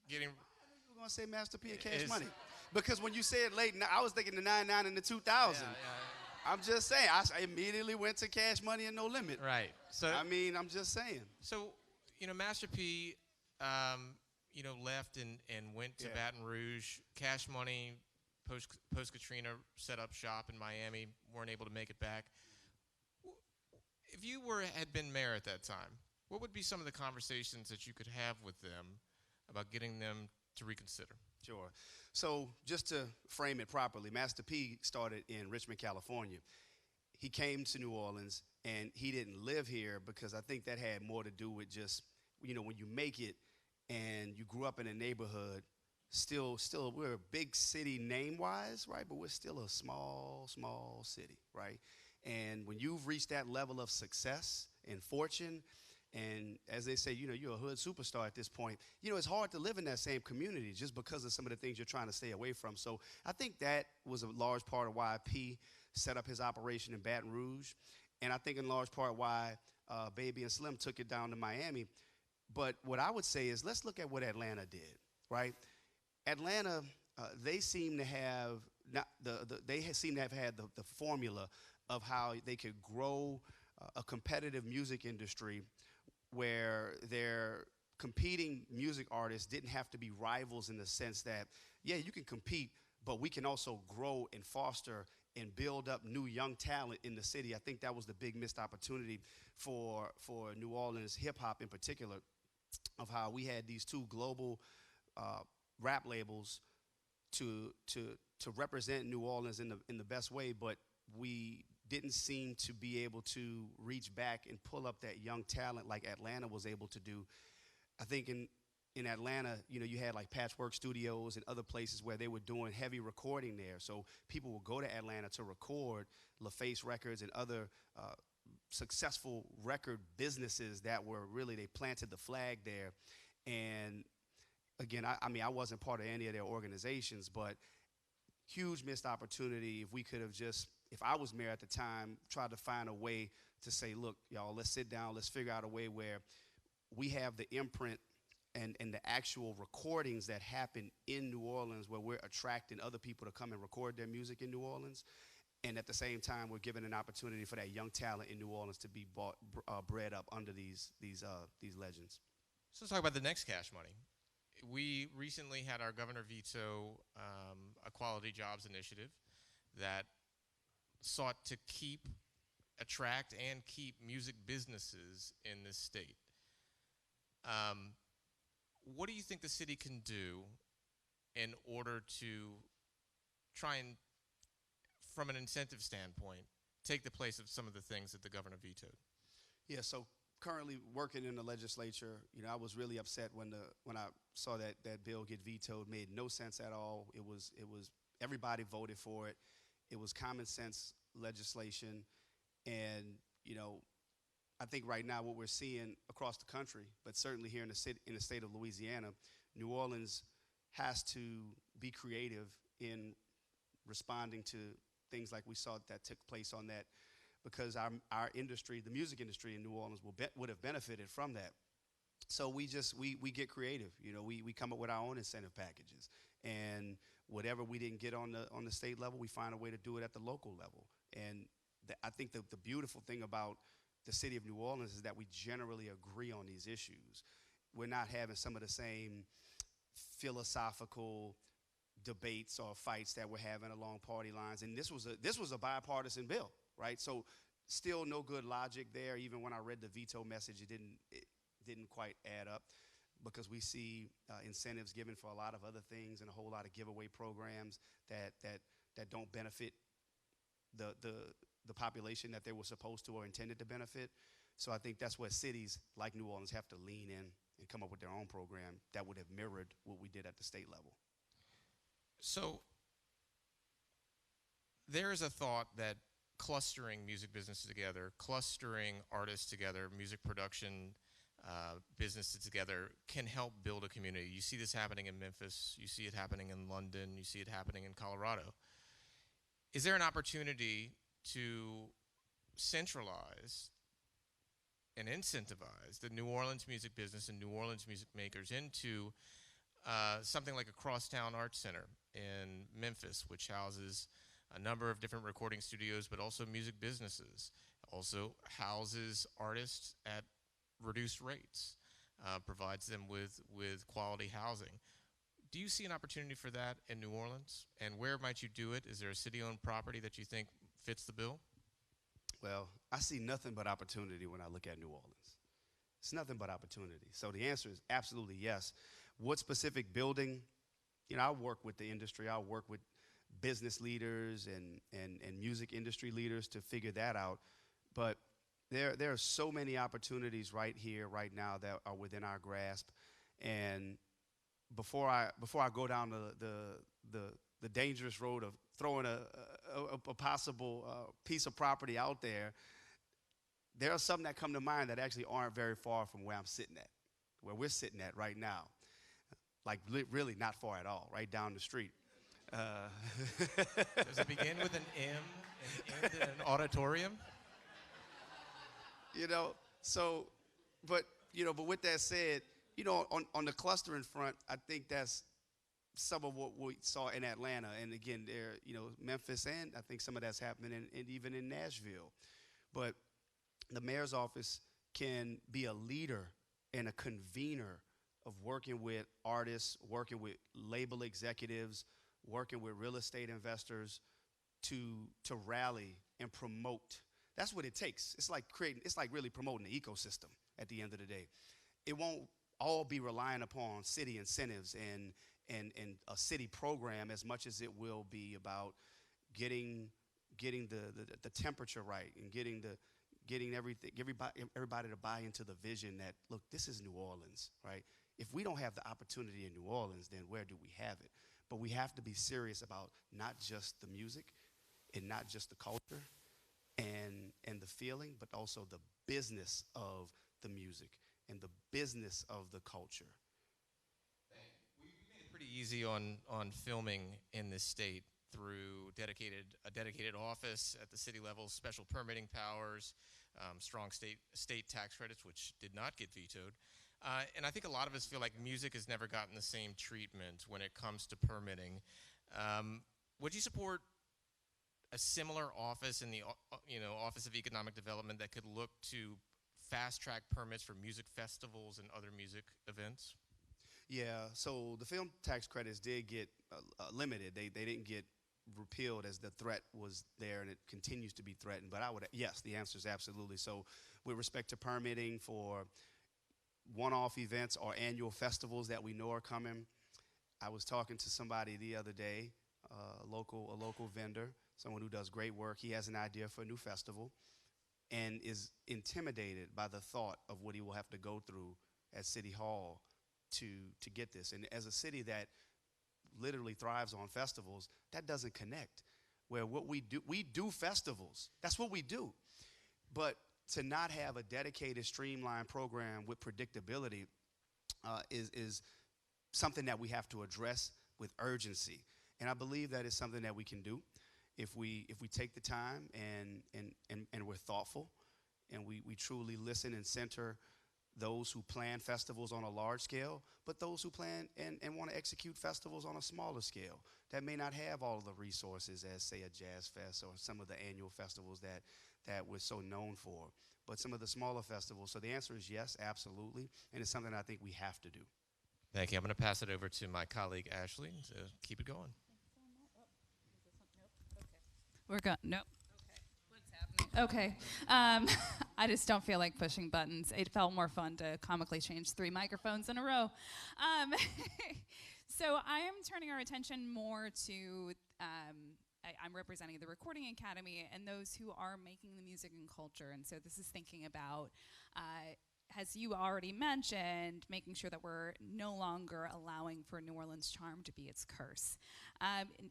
getting... I knew you were going to say Master P and Cash Money. Because when you said late, I was thinking the 99 and the 2000. Yeah. I'm just saying, I immediately went to Cash Money and No Limit. Right. So I'm just saying. So, Master P, left and went to Baton Rouge. Cash Money, post Katrina, set up shop in Miami, weren't able to make it back. If you had been mayor at that time, what would be some of the conversations that you could have with them about getting them to reconsider? Sure. So just to frame it properly, Master P started in Richmond, California. He came to New Orleans, and he didn't live here because I think that had more to do with just, when you make it and you grew up in a neighborhood, still we're a big city name-wise, right? But we're still a small city, right? And when you've reached that level of success and fortune, and as they say, you're a hood superstar at this point, it's hard to live in that same community just because of some of the things you're trying to stay away from. So I think that was a large part of why P set up his operation in Baton Rouge. And I think in large part why Baby and Slim took it down to Miami. But what I would say is let's look at what Atlanta did, right? Atlanta, they seem to have had the formula of how they could grow a competitive music industry where their competing music artists didn't have to be rivals in the sense that, yeah, you can compete, but we can also grow and foster and build up new young talent in the city. I think that was the big missed opportunity for New Orleans hip-hop in particular, of how we had these two global rap labels to represent New Orleans in the best way, but we didn't seem to be able to reach back and pull up that young talent like Atlanta was able to do. I think in Atlanta, you had like Patchwork Studios and other places where they were doing heavy recording there. So people would go to Atlanta to record LaFace Records and other successful record businesses that were really, they planted the flag there. And again, I wasn't part of any of their organizations, but huge missed opportunity. If we could have just, if I was mayor at the time, tried to find a way to say, look, y'all, let's sit down, let's figure out a way where we have the imprint and the actual recordings that happen in New Orleans, where we're attracting other people to come and record their music in New Orleans. And at the same time, we're giving an opportunity for that young talent in New Orleans to be bred up under these legends. So let's talk about the next cash money. We recently had our governor veto a quality jobs initiative that sought to attract and keep music businesses in this state. What do you think the city can do in order to try and, from an incentive standpoint, take the place of some of the things that the governor vetoed? Yeah, so currently working in the legislature, I was really upset when I saw that bill get vetoed. Made no sense at all. It was everybody voted for it. It was common sense legislation, and I think right now what we're seeing across the country, but certainly here in the state of Louisiana, New Orleans has to be creative in responding to things like we saw that took place on that, because our industry, the music industry in New Orleans, would have benefited from that. So we get creative. We come up with our own incentive packages, and whatever we didn't get on the state level, we find a way to do it at the local level. And I think the beautiful thing about the city of New Orleans is that we generally agree on these issues. We're not having some of the same philosophical debates or fights that we're having along party lines. And this was a bipartisan bill, right? So still no good logic there. Even when I read the veto message, it didn't quite add up, because we see incentives given for a lot of other things and a whole lot of giveaway programs that don't benefit the population that they were supposed to or intended to benefit. So I think that's where cities like New Orleans have to lean in and come up with their own program that would have mirrored what we did at the state level. So there is a thought that clustering music businesses together, clustering artists together, music production businesses together can help build a community. You see this happening in Memphis. You see it happening in London. You see it happening in Colorado. Is there an opportunity to centralize and incentivize the New Orleans music business and New Orleans music makers into something like a crosstown arts center in Memphis, which houses a number of different recording studios, but also music businesses, also houses artists at reduced rates, provides them with quality housing. Do you see an opportunity for that in New Orleans? And where might you do it? Is there a city-owned property that you think fits the bill? Well, I see nothing but opportunity when I look at New Orleans. It's nothing but opportunity. So the answer is absolutely yes. What specific building? I work with the industry. I work with business leaders and music industry leaders to figure that out. But there are so many opportunities right here, right now, that are within our grasp. And before I go down the dangerous road of throwing a possible piece of property out there, there are some that come to mind that actually aren't very far from where I'm sitting at, where we're sitting at right now. Like really not far at all, right down the street. Does it begin with an M and end in an auditorium? So, but with that said, on the clustering front, I think that's some of what we saw in Atlanta. And again, there, Memphis, and I think some of that's happening and even in Nashville. But the mayor's office can be a leader and a convener of working with artists, working with label executives, working with real estate investors to rally and promote. That's what it takes. It's like really promoting the ecosystem at the end of the day. It won't all be relying upon city incentives and a city program as much as it will be about getting the temperature right and getting everybody to buy into the vision that, look, this is New Orleans, right? If we don't have the opportunity in New Orleans, then where do we have it? But we have to be serious about not just the music and not just the culture and the feeling, but also the business of the music and the business of the culture. We made it pretty easy on filming in this state through a dedicated office at the city level, special permitting powers, strong state tax credits, which did not get vetoed. And I think a lot of us feel like music has never gotten the same treatment when it comes to permitting. Would you support a similar office in the Office of Economic Development that could look to fast-track permits for music festivals and other music events? Yeah, so the film tax credits did get limited. They didn't get repealed as the threat was there, and it continues to be threatened. But yes, the answer is absolutely. So with respect to permitting for one-off events or annual festivals that we know are coming, I was talking to somebody the other day, a local vendor, someone who does great work. He has an idea for a new festival and is intimidated by the thought of what he will have to go through at City Hall to get this. And as a city that literally thrives on festivals, that doesn't connect. Where what we do festivals. That's what we do. But to not have a dedicated, streamlined program with predictability is something that we have to address with urgency. And I believe that is something that we can do if we take the time and we're thoughtful and we truly listen and center those who plan festivals on a large scale, but those who plan and want to execute festivals on a smaller scale that may not have all of the resources as, say, a jazz fest or some of the annual festivals that we're so known for, but some of the smaller festivals. So the answer is yes, absolutely, and it's something I think we have to do. Thank you. I'm going to pass it over to my colleague, Ashley, to keep it going. We're going. Nope. Okay. I just don't feel like pushing buttons. It felt more fun to comically change 3 microphones in a row. So I am turning our attention more to, I'm representing the Recording Academy and those who are making the music and culture. And so this is thinking about, as you already mentioned, making sure that we're no longer allowing for New Orleans charm to be its curse.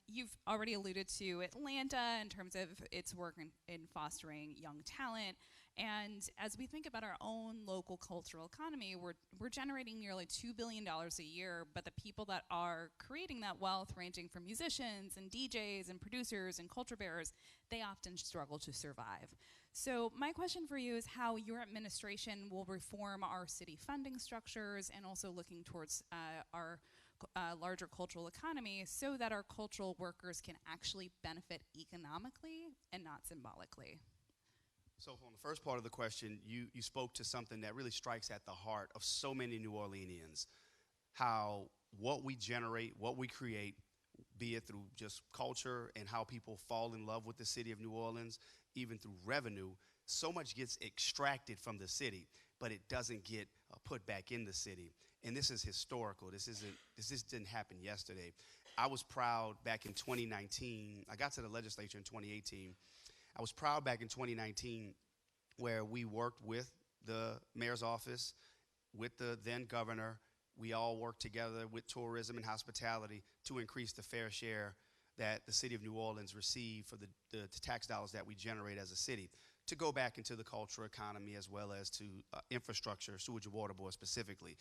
You've already alluded to Atlanta in terms of its work in fostering young talent. And as we think about our own local cultural economy, we're generating nearly $2 billion a year, but the people that are creating that wealth, ranging from musicians and DJs and producers and culture bearers, they often struggle to survive. So my question for you is how your administration will reform our city funding structures and also looking towards our larger cultural economy so that our cultural workers can actually benefit economically and not symbolically. So on the first part of the question, you spoke to something that really strikes at the heart of so many New Orleanians, how what we generate, what we create, be it through just culture and how people fall in love with the city of New Orleans, even through revenue, so much gets extracted from the city. but it doesn't get put back in the city. And this is historical. This just didn't happen yesterday. I was proud back in 2019. I got to the legislature in 2018. I was proud back in 2019 where we worked with the mayor's office, with the then governor. We all worked together with tourism and hospitality to increase the fair share that the city of New Orleans received for the tax dollars that we generate as a city to go back into the cultural economy as well as to infrastructure, sewage and water board specifically.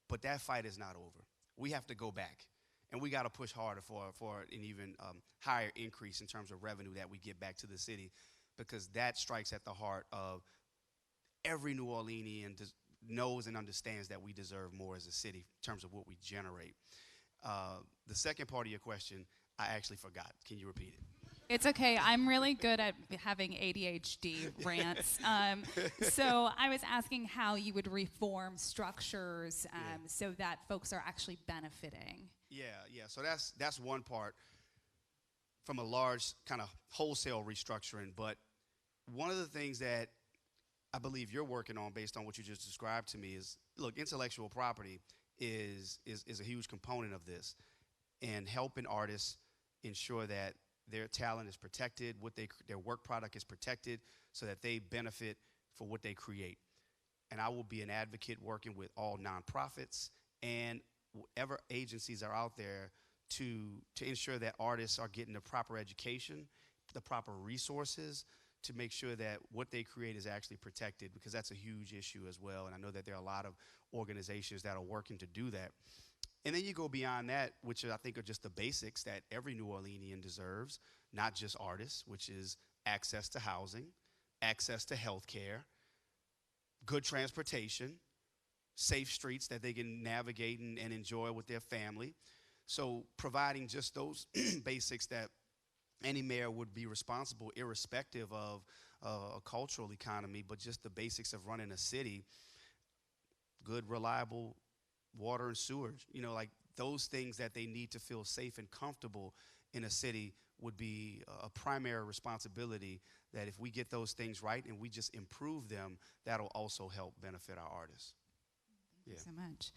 But that fight is not over. We have to go back, and we got to push harder for an even higher increase in terms of revenue that we get back to the city, because that strikes at the heart of every New Orleanian knows and understands that we deserve more as a city in terms of what we generate. The second part of your question, I actually forgot. Can you repeat it? It's okay. I'm really good at having ADHD rants. So I was asking how you would reform structures so that folks are actually benefiting. Yeah. So that's one part from a large kind of wholesale restructuring. But one of the things that I believe you're working on based on what you just described to me is, look, intellectual property is a huge component of this, and helping artists ensure that their talent is protected, their work product is protected, so that they benefit for what they create. And I will be an advocate working with all nonprofits and whatever agencies are out there to ensure that artists are getting the proper education, the proper resources, to make sure that what they create is actually protected, because that's a huge issue as well. And I know that there are a lot of organizations that are working to do that. And then you go beyond that, which I think are just the basics that every New Orleanian deserves, not just artists, which is access to housing, access to health care, good transportation, safe streets that they can navigate and enjoy with their family. So providing just those basics that any mayor would be responsible, irrespective of a cultural economy, but just the basics of running a city, good, reliable water and sewage, like those things that they need to feel safe and comfortable in a city would be a primary responsibility, that if we get those things right and we just improve them, that'll also help benefit our artists. Thank you so much.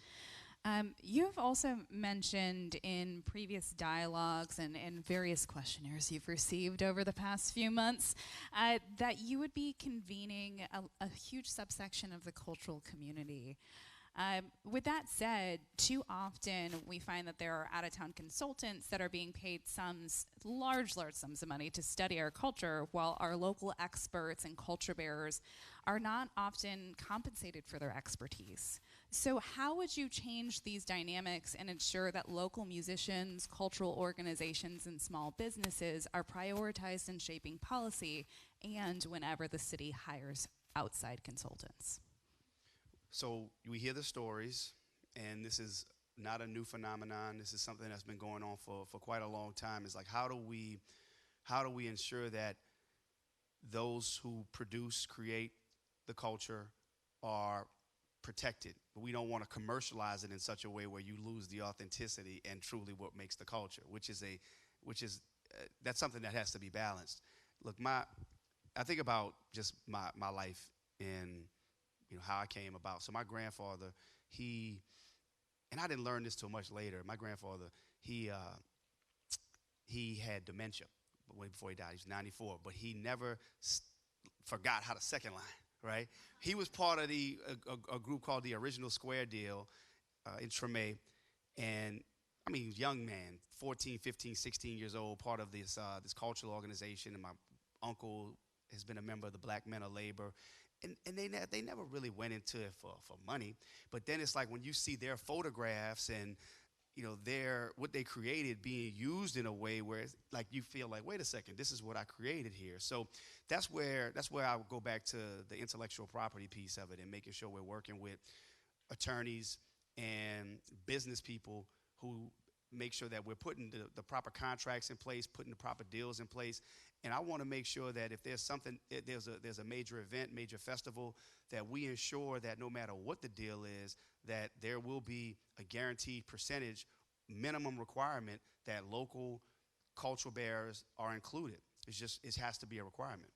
You've also mentioned in previous dialogues and various questionnaires you've received over the past few months that you would be convening a huge subsection of the cultural community. With that said, too often we find that there are out-of-town consultants that are being paid large sums of money to study our culture, while our local experts and culture bearers are not often compensated for their expertise. So how would you change these dynamics and ensure that local musicians, cultural organizations, and small businesses are prioritized in shaping policy and whenever the city hires outside consultants? So we hear the stories, and this is not a new phenomenon. This is something that's been going on for quite a long time. It's like, how do we ensure that those who produce, create the culture are protected? But we don't want to commercialize it in such a way where you lose the authenticity and truly what makes the culture, which is that's something that has to be balanced. Look, I think about just my life and how I came about. So my grandfather, and I didn't learn this till much later. My grandfather, he had dementia way before he died. He was 94, but he never forgot how to second line, right? He was part of a group called the Original Square Deal in Treme, and I mean, young man, 14, 15, 16 years old, part of this cultural organization, and my uncle has been a member of the Black Men of Labor. And they never really went into it for money. But then it's like when you see their photographs and what they created being used in a way where it's like you feel like, wait a second, this is what I created here. So that's where I would go back to the intellectual property piece of it, and making sure we're working with attorneys and business people who make sure that we're putting the proper contracts in place, putting the proper deals in place. And I want to make sure that if there's a major event, major festival, that we ensure that no matter what the deal is, that there will be a guaranteed percentage minimum requirement that local cultural bearers are included. It has to be a requirement.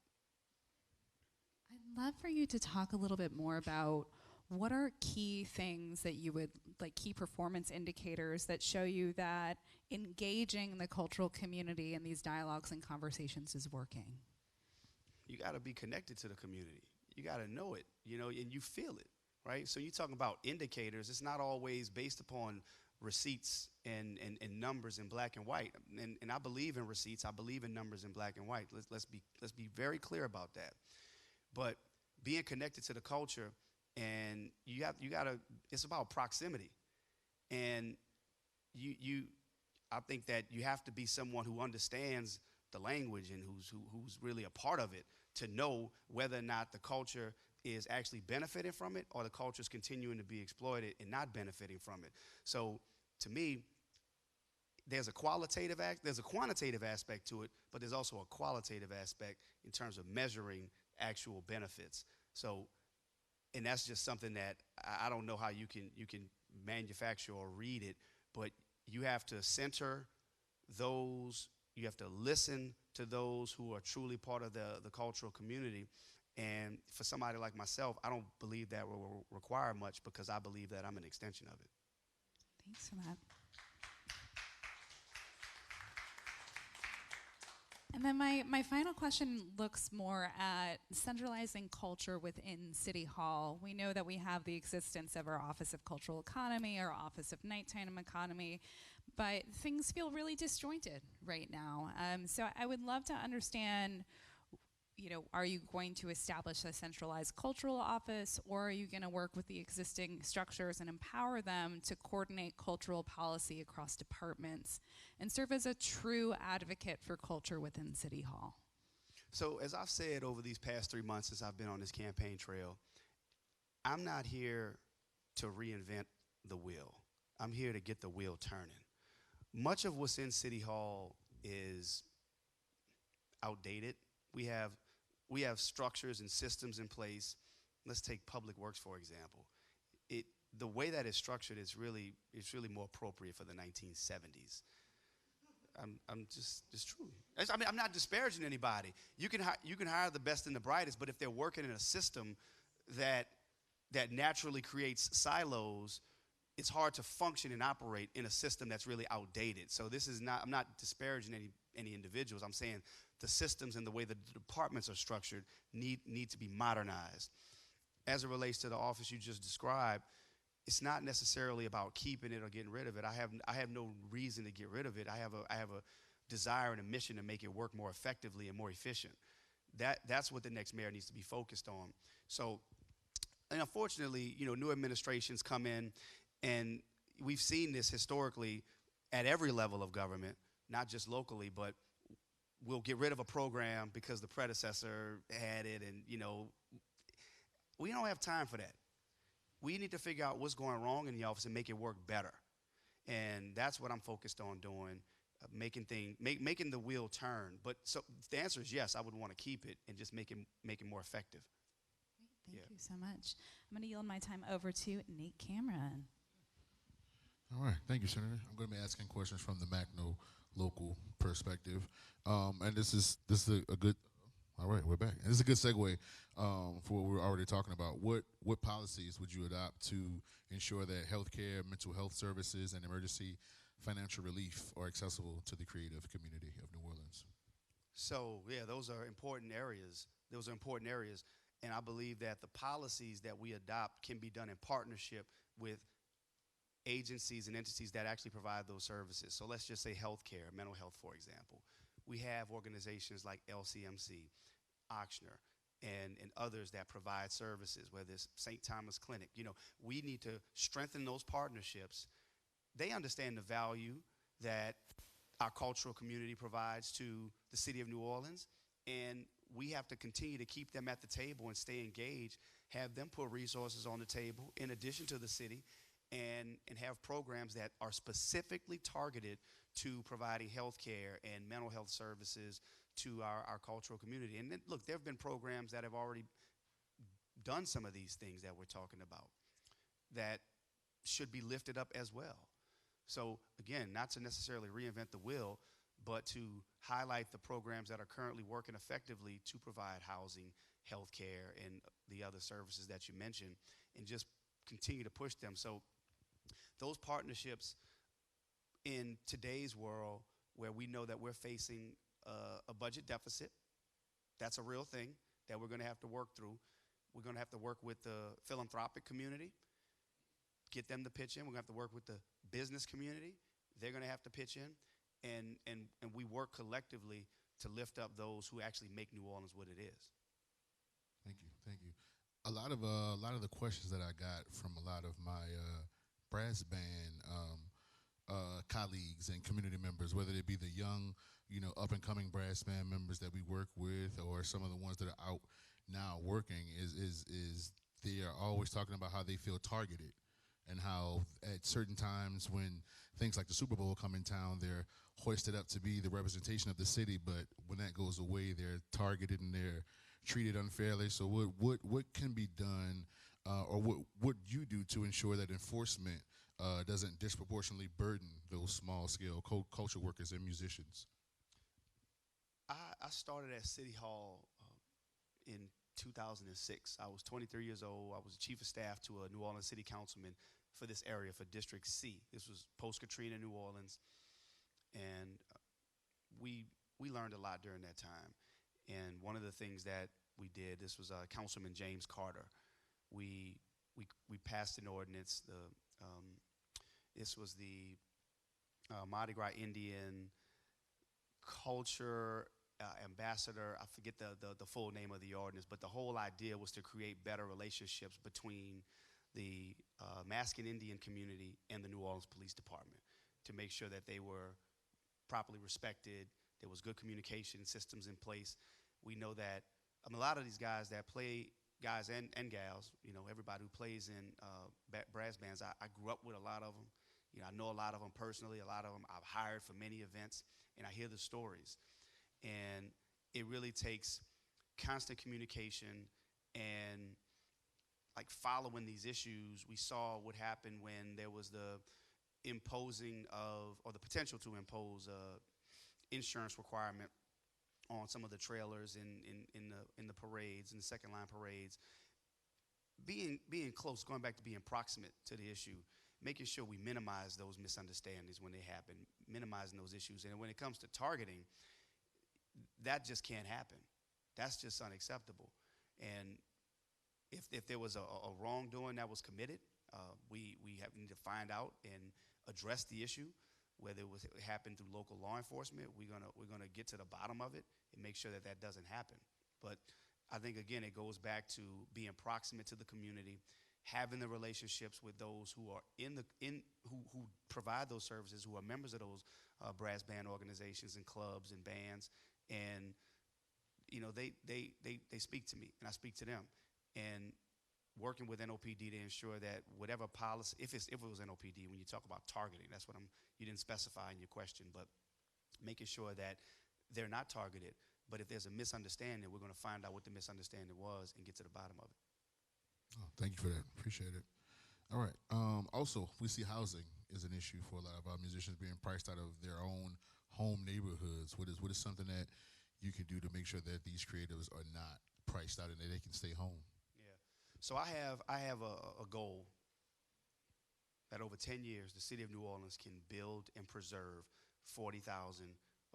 I'd love for you to talk a little bit more about what are key things that you would, like key performance indicators that show you that engaging the cultural community in these dialogues and conversations is working? You got to be connected to the community. You got to know it, and you feel it, right? So you talking about indicators. It's not always based upon receipts and numbers in black and white. And I believe in receipts. I believe in numbers in black and white. Let's be very clear about that. But being connected to the culture, and you got to. It's about proximity, and I think that you have to be someone who understands the language and who's really a part of it to know whether or not the culture is actually benefiting from it or the culture is continuing to be exploited and not benefiting from it. So to me, there's a quantitative aspect to it, but there's also a qualitative aspect in terms of measuring actual benefits. So, and that's just something that I don't know how you can manufacture or read it, but you have to center those. You have to listen to those who are truly part of the cultural community. And for somebody like myself, I don't believe that will require much because I believe that I'm an extension of it. Thanks for that. And then my final question looks more at centralizing culture within City Hall. We know that we have the existence of our Office of Cultural Economy, our Office of Nighttime Economy, but things feel really disjointed right now. So I would love to understand, are you going to establish a centralized cultural office, or are you going to work with the existing structures and empower them to coordinate cultural policy across departments and serve as a true advocate for culture within City Hall? So as I've said over these past 3 months since I've been on this campaign trail, I'm not here to reinvent the wheel. I'm here to get the wheel turning. Much of what's in City Hall is outdated. We have structures and systems in place. Let's take Public Works, for example. The way that it's structured is really more appropriate for the 1970s. I'm just true. I mean, I'm not disparaging anybody. You can hire the best and the brightest, but if they're working in a system that naturally creates silos, it's hard to function and operate in a system that's really outdated. So I'm not disparaging any individuals. I'm saying the systems and the way the departments are structured need to be modernized. As it relates to the office you just described, it's not necessarily about keeping it or getting rid of it. I have no reason to get rid of it. I have a desire and a mission to make it work more effectively and more efficient. That's what the next mayor needs to be focused on. So, and unfortunately, new administrations come in, and we've seen this historically at every level of government, not just locally, but we'll get rid of a program because the predecessor had it, and we don't have time for that. We need to figure out what's going wrong in the office and make it work better. And that's what I'm focused on doing, making the wheel turn. But so the answer is yes, I would want to keep it and just make it more effective. Great, thank you so much. I'm going to yield my time over to Nate Cameron. All right, thank you, Senator. I'm going to be asking questions from the MACNO local perspective, and this is a good. All right, we're back. And this is a good segue for what we're already talking about. What policies would you adopt to ensure that healthcare, mental health services, and emergency financial relief are accessible to the creative community of New Orleans? So, yeah, those are important areas. And I believe that the policies that we adopt can be done in partnership with agencies and entities that actually provide those services. So let's just say healthcare, mental health, for example. We have organizations like LCMC, Ochsner, and others that provide services, whether it's St. Thomas Clinic. We need to strengthen those partnerships. They understand the value that our cultural community provides to the city of New Orleans, and we have to continue to keep them at the table and stay engaged, have them put resources on the table in addition to the city, and have programs that are specifically targeted to providing health care and mental health services to our cultural community. And then, look, there have been programs that have already done some of these things that we're talking about that should be lifted up as well. So, again, not to necessarily reinvent the wheel, but to highlight the programs that are currently working effectively to provide housing, healthcare, and the other services that you mentioned, and just continue to push them. So those partnerships in today's world, where we know that we're facing a budget deficit, that's a real thing that we're going to have to work through. We're going to have to work with the philanthropic community, get them to pitch in. We're going to have to work with the business community. They're going to have to pitch in. And we work collectively to lift up those who actually make New Orleans what it is. Thank you, thank you. A lot of the questions that I got from a lot of my brass band colleagues and community members, whether they be the young, up and coming brass band members that we work with, or some of the ones that are out now working, is they are always talking about how they feel targeted, and how at certain times when things like the Super Bowl come in town, they're hoisted up to be the representation of the city, but when that goes away, they're targeted and they're treated unfairly. So what can be done, or what would you do to ensure that enforcement doesn't disproportionately burden those small-scale culture workers and musicians? I started at City Hall in 2006. I was 23 years old. I was the chief of staff to a New Orleans city councilman for this area, for District C. This was post-Katrina New Orleans. And we learned a lot during that time. And one of the things that we did, this was Councilman James Carter. We passed an ordinance. This was the Mardi Gras Indian Culture Ambassador. I forget the full name of the ordinance, but the whole idea was to create better relationships between the Mascan Indian community and the New Orleans Police Department, to make sure that they were properly respected, there was good communication systems in place. We know that a lot of these guys that play, guys and gals, everybody who plays in brass bands, I grew up with a lot of them. I know a lot of them personally. A lot of them I've hired for many events, and I hear the stories. And it really takes constant communication and like following these issues. We saw what happened when there was the imposing of, or the potential to impose, insurance requirement on some of the trailers in the parades, in the second line parades. Being close, going back to being proximate to the issue, making sure we minimize those misunderstandings when they happen, minimizing those issues. And when it comes to targeting, that just can't happen. That's just unacceptable. And if there was a wrongdoing that was committed, we need to find out and address the issue. Whether it happened through local law enforcement, we're gonna get to the bottom of it and make sure that doesn't happen. But I think again, it goes back to being proximate to the community, having the relationships with those who are who provide those services, who are members of those brass band organizations and clubs and bands, and they speak to me and I speak to them, and working with NOPD to ensure that whatever policy, if it was NOPD, when you talk about targeting, that's what you didn't specify in your question, but making sure that they're not targeted. But if there's a misunderstanding, we're going to find out what the misunderstanding was and get to the bottom of it. Oh, thank you for that. Appreciate it. All right. Also, we see housing is an issue for a lot of our musicians, being priced out of their own home neighborhoods. What is something that you can do to make sure that these creatives are not priced out and that they can stay home? Yeah. So I have a goal that over 10 years, the city of New Orleans can build and preserve 40,000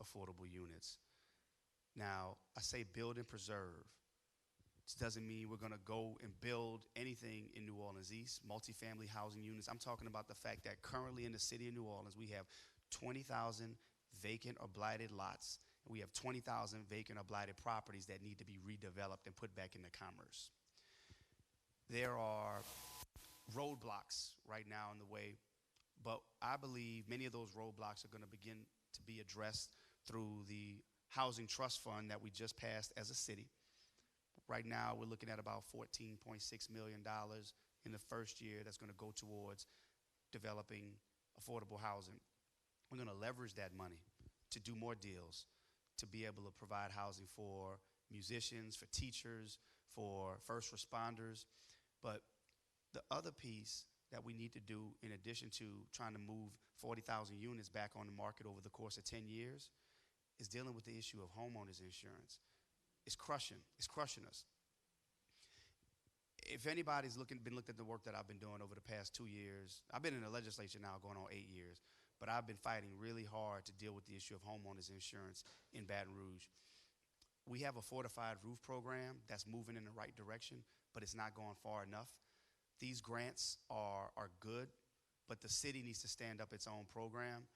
affordable units. Now, I say build and preserve. This doesn't mean we're going to go and build anything in New Orleans East, multifamily housing units. I'm talking about the fact that currently in the city of New Orleans, we have 20,000 vacant or blighted lots, and we have 20,000 vacant or blighted properties that need to be redeveloped and put back into commerce. There are roadblocks right now in the way, but I believe many of those roadblocks are going to begin to be addressed through the Housing Trust Fund that we just passed as a city. Right now, we're looking at about $14.6 million in the first year that's going to go towards developing affordable housing. We're going to leverage that money to do more deals, to be able to provide housing for musicians, for teachers, for first responders. But the other piece that we need to do, in addition to trying to move 40,000 units back on the market over the course of 10 years, is dealing with the issue of homeowners insurance. It's crushing us. if anybody's been looked at the work that I've been doing over the past 2 years, I've been in the legislature now going on 8 years, but I've been fighting really hard to deal with the issue of homeowners insurance in Baton Rouge. We have a fortified roof program that's moving in the right direction, but it's not going far enough. These grants are good, but the city needs to stand up its own program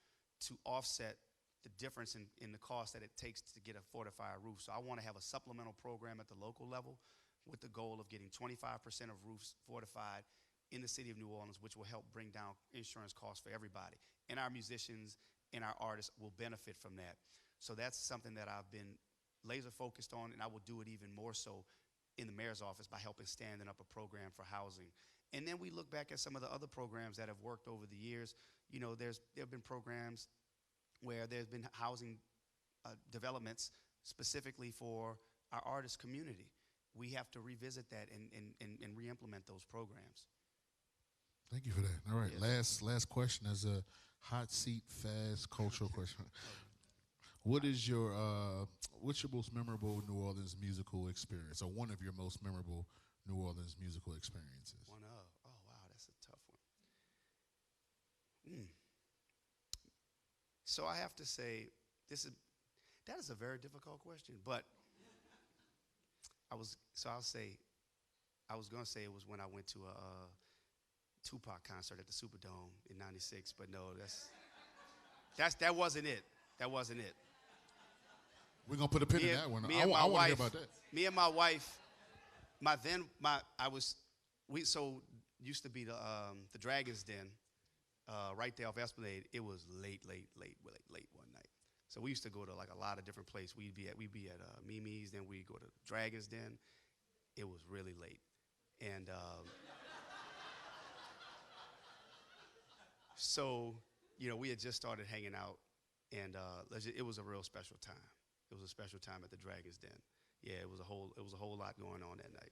to offset the difference in the cost that it takes to get a fortified roof. So I want to have a supplemental program at the local level with the goal of getting 25% of roofs fortified in the city of New Orleans, which will help bring down insurance costs for everybody. And our musicians and our artists will benefit from that. So that's something that I've been laser focused on, and I will do it even more so in the mayor's office by helping standing up a program for housing. And then we look back at some of the other programs that have worked over the years. You know, there have been programs where there's been housing developments specifically for our artist community. We have to revisit that and re-implement those programs. Thank you for that. All right, Yes. last question as a hot seat, fast cultural question. What's your most memorable New Orleans musical experience, or one of your most memorable New Orleans musical experiences? Oh wow, that's a tough one. So I have to say, that is a very difficult question, but I was going to say it was when I went to a Tupac concert at the Superdome in '96, but no, that wasn't it. That wasn't it. We're gonna put a pin in that one. Me I and my want to wife, hear about that. Me and my wife, used to be the Dragon's Den, right there off Esplanade. It was late one night. So we used to go to like a lot of different places. We'd be at Mimi's, then we'd go to Dragon's Den. It was really late, and so we had just started hanging out, and it was a real special time. It was a special time at the Dragon's Den. Yeah, it was a whole lot going on that night.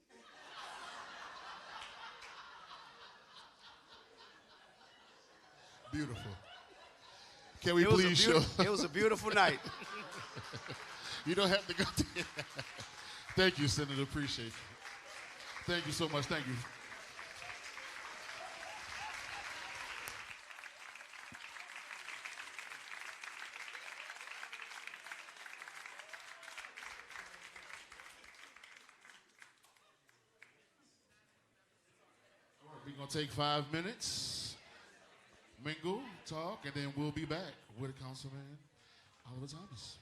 Beautiful. Can we please show? It was a beautiful night. You don't have to go. Thank you, Senator. Appreciate you. Thank you so much. Thank you. All right, we're going to take 5 minutes, mingle, talk, and then we'll be back with Councilman Oliver Thomas.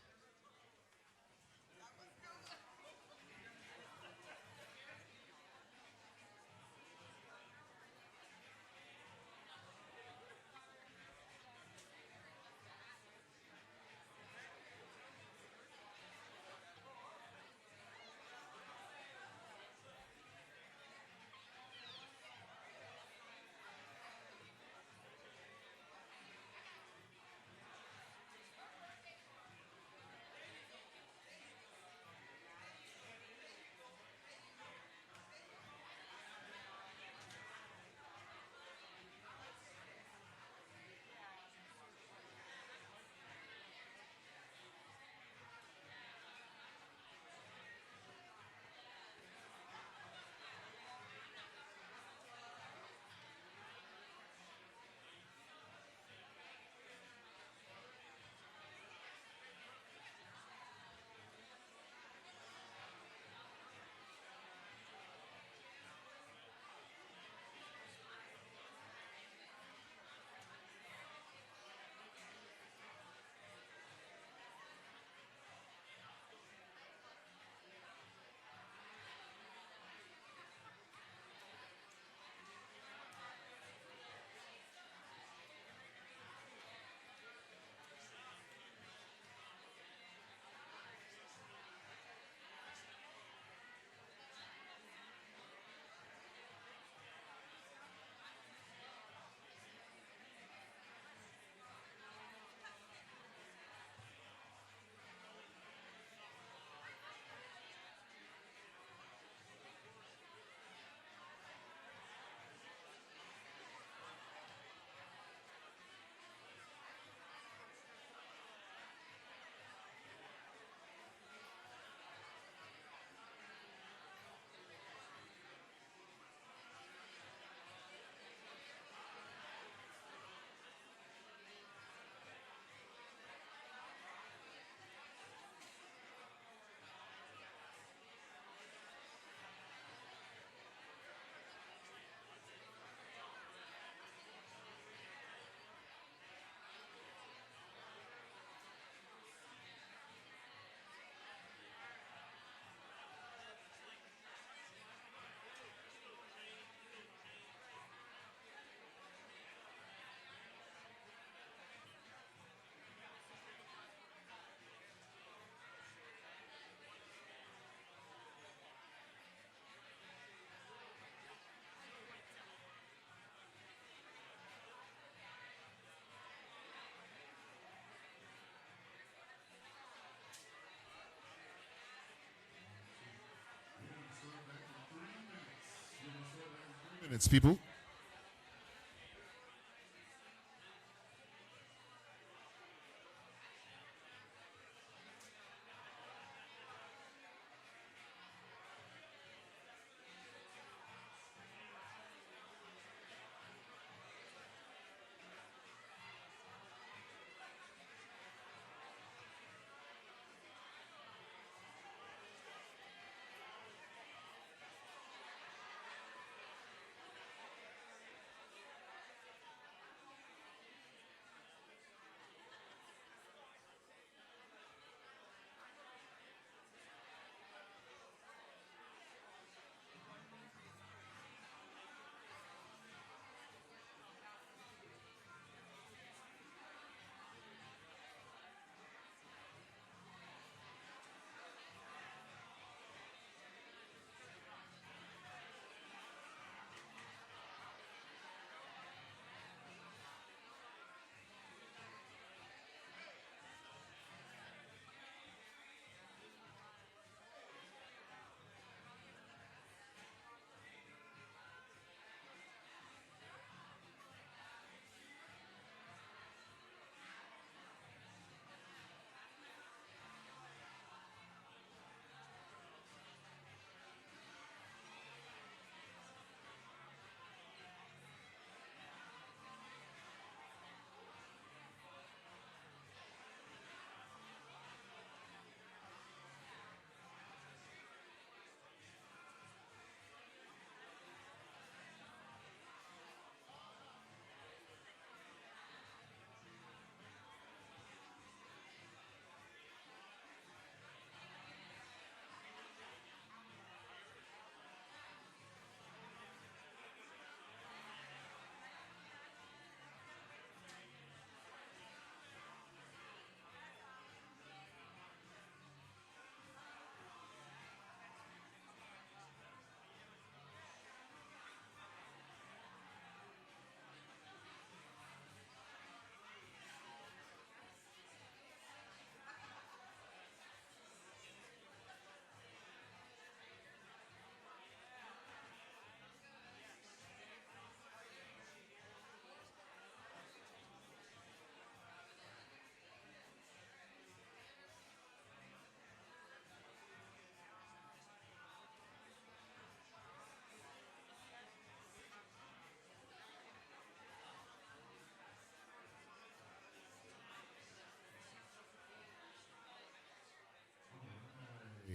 Minutes, people.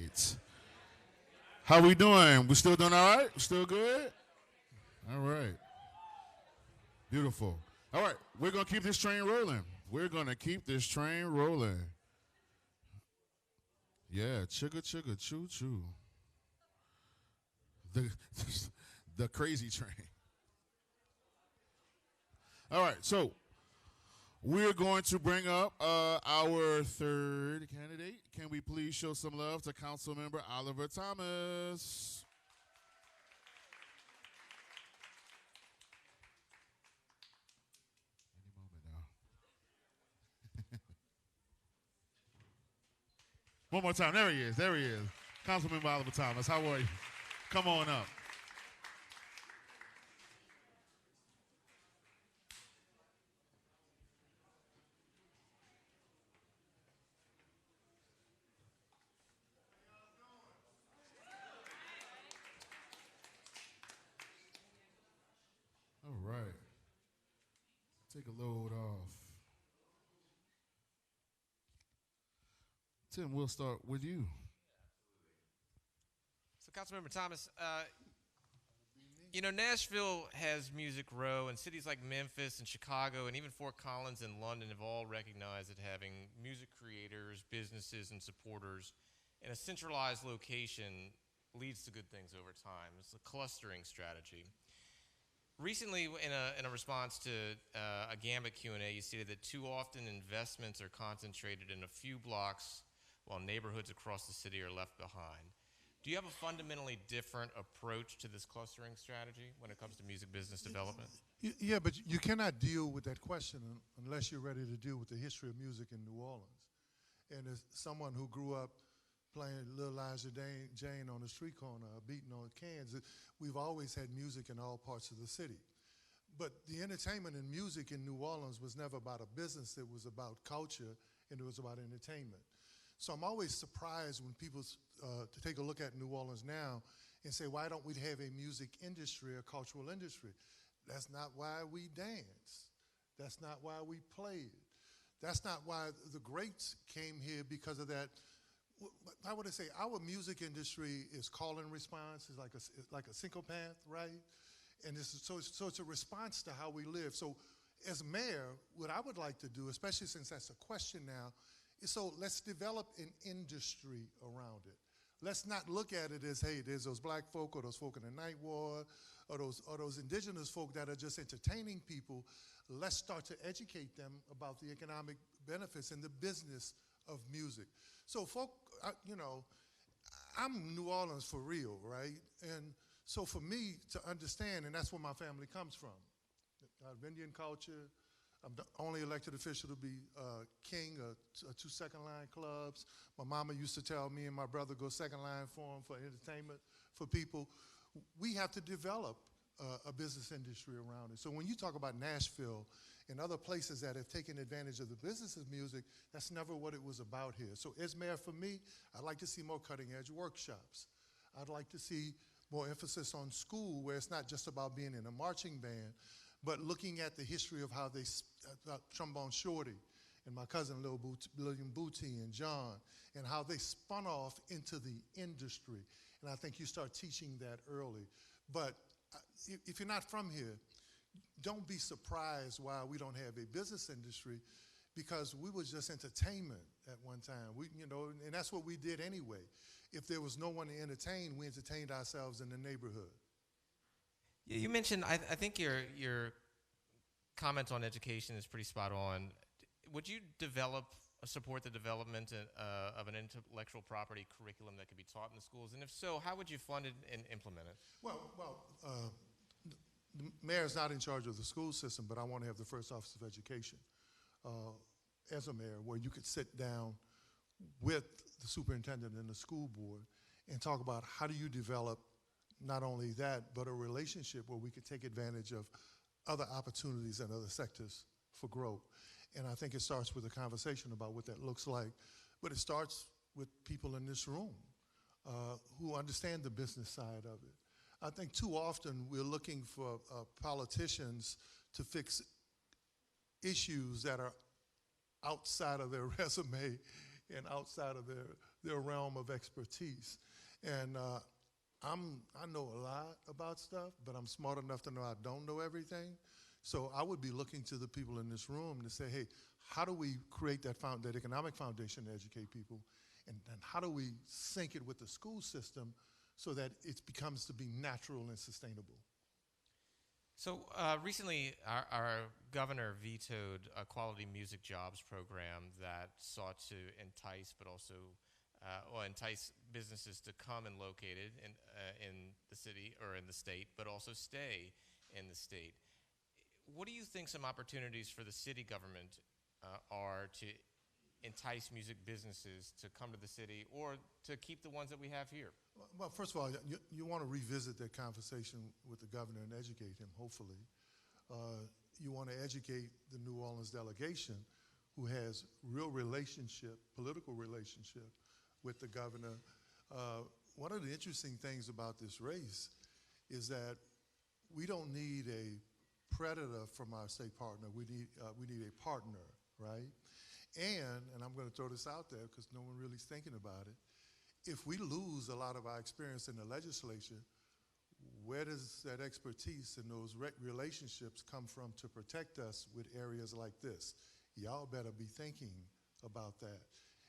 Right. How we doing? We still doing all right? Still good? All right. Beautiful. All right. We're going to keep this train rolling. We're going to keep this train rolling. Yeah. Chugga, chugga, choo, choo. The, the crazy train. All right. So we're going to bring up our third candidate. Can we please show some love to Councilmember Oliver Thomas? Any moment now. One more time. There he is. There he is. Councilmember Oliver Thomas. How are you? Come on up. All right. Take a load off. Tim, we'll start with you. So, Councilmember Thomas, Nashville has Music Row, and cities like Memphis and Chicago and even Fort Collins and London have all recognized that having music creators, businesses, and supporters in a centralized location leads to good things over time. It's a clustering strategy. Recently, in a response to a Gambit Q&A, you stated that too often investments are concentrated in a few blocks while neighborhoods across the city are left behind. Do you have a fundamentally different approach to this clustering strategy when it comes to music business development? Yeah, but you cannot deal with that question unless you're ready to deal with the history of music in New Orleans. And as someone who grew up playing Little Elijah Jane on the street corner, beating on cans. We've always had music in all parts of the city. But the entertainment and music in New Orleans was never about a business. It was about culture, and it was about entertainment. So I'm always surprised when people to take a look at New Orleans now and say, why don't we have a music industry, a cultural industry? That's not why we dance. That's not why we played. That's not why the greats came here because of that. How would I say? Our music industry is call and response. It's like a syncopath, right? And so it's a response to how we live. So as mayor, what I would like to do, especially since that's a question now, is so let's develop an industry around it. Let's not look at it as, hey, there's those black folk or those folk in the night ward or those indigenous folk that are just entertaining people. Let's start to educate them about the economic benefits and the business of music. So folk, I'm New Orleans for real, right? And so for me to understand, and that's where my family comes from, out of Indian culture. I'm the only elected official to be king of 2 second-line clubs. My mama used to tell me and my brother go second-line for them for entertainment for people. We have to develop a business industry around it. So when you talk about Nashville and other places that have taken advantage of the business of music, that's never what it was about here. So as mayor, for me, I'd like to see more cutting-edge workshops. I'd like to see more emphasis on school where it's not just about being in a marching band, but looking at the history of how they, Trombone Shorty and my cousin William Booty and John, and how they spun off into the industry. And I think you start teaching that early. But if you're not from here, don't be surprised why we don't have a business industry, because we was just entertainment at one time. And that's what we did anyway. If there was no one to entertain, we entertained ourselves in the neighborhood. Yeah, you mentioned, I think your comment on education is pretty spot on. Would you support the development of an intellectual property curriculum that could be taught in the schools? And if so, how would you fund it and implement it? Well, the mayor's not in charge of the school system, but I want to have the first office of education as a mayor, where you could sit down with the superintendent and the school board and talk about how do you develop not only that, but a relationship where we could take advantage of other opportunities and other sectors for growth. And I think it starts with a conversation about what that looks like, but it starts with people in this room who understand the business side of it. I think too often we're looking for politicians to fix issues that are outside of their resume and outside of their realm of expertise. And I know a lot about stuff, but I'm smart enough to know I don't know everything. So I would be looking to the people in this room to say, hey, how do we create that economic foundation to educate people? And how do we sync it with the school system so that it becomes to be natural and sustainable? So recently, our governor vetoed a quality music jobs program that sought to entice, but also entice businesses to come and locate it in the city or in the state, but also stay in the state. What do you think some opportunities for the city government are to entice music businesses to come to the city or to keep the ones that we have here? Well, first of all, you want to revisit that conversation with the governor and educate him, hopefully. You want to educate the New Orleans delegation, who has real political relationship with the governor. One of the interesting things about this race is that we don't need a predator from our state partner. We need a partner, right? And I'm going to throw this out there because no one really is thinking about it. If we lose a lot of our experience in the legislature, where does that expertise and those relationships come from to protect us with areas like this? Y'all better be thinking about that.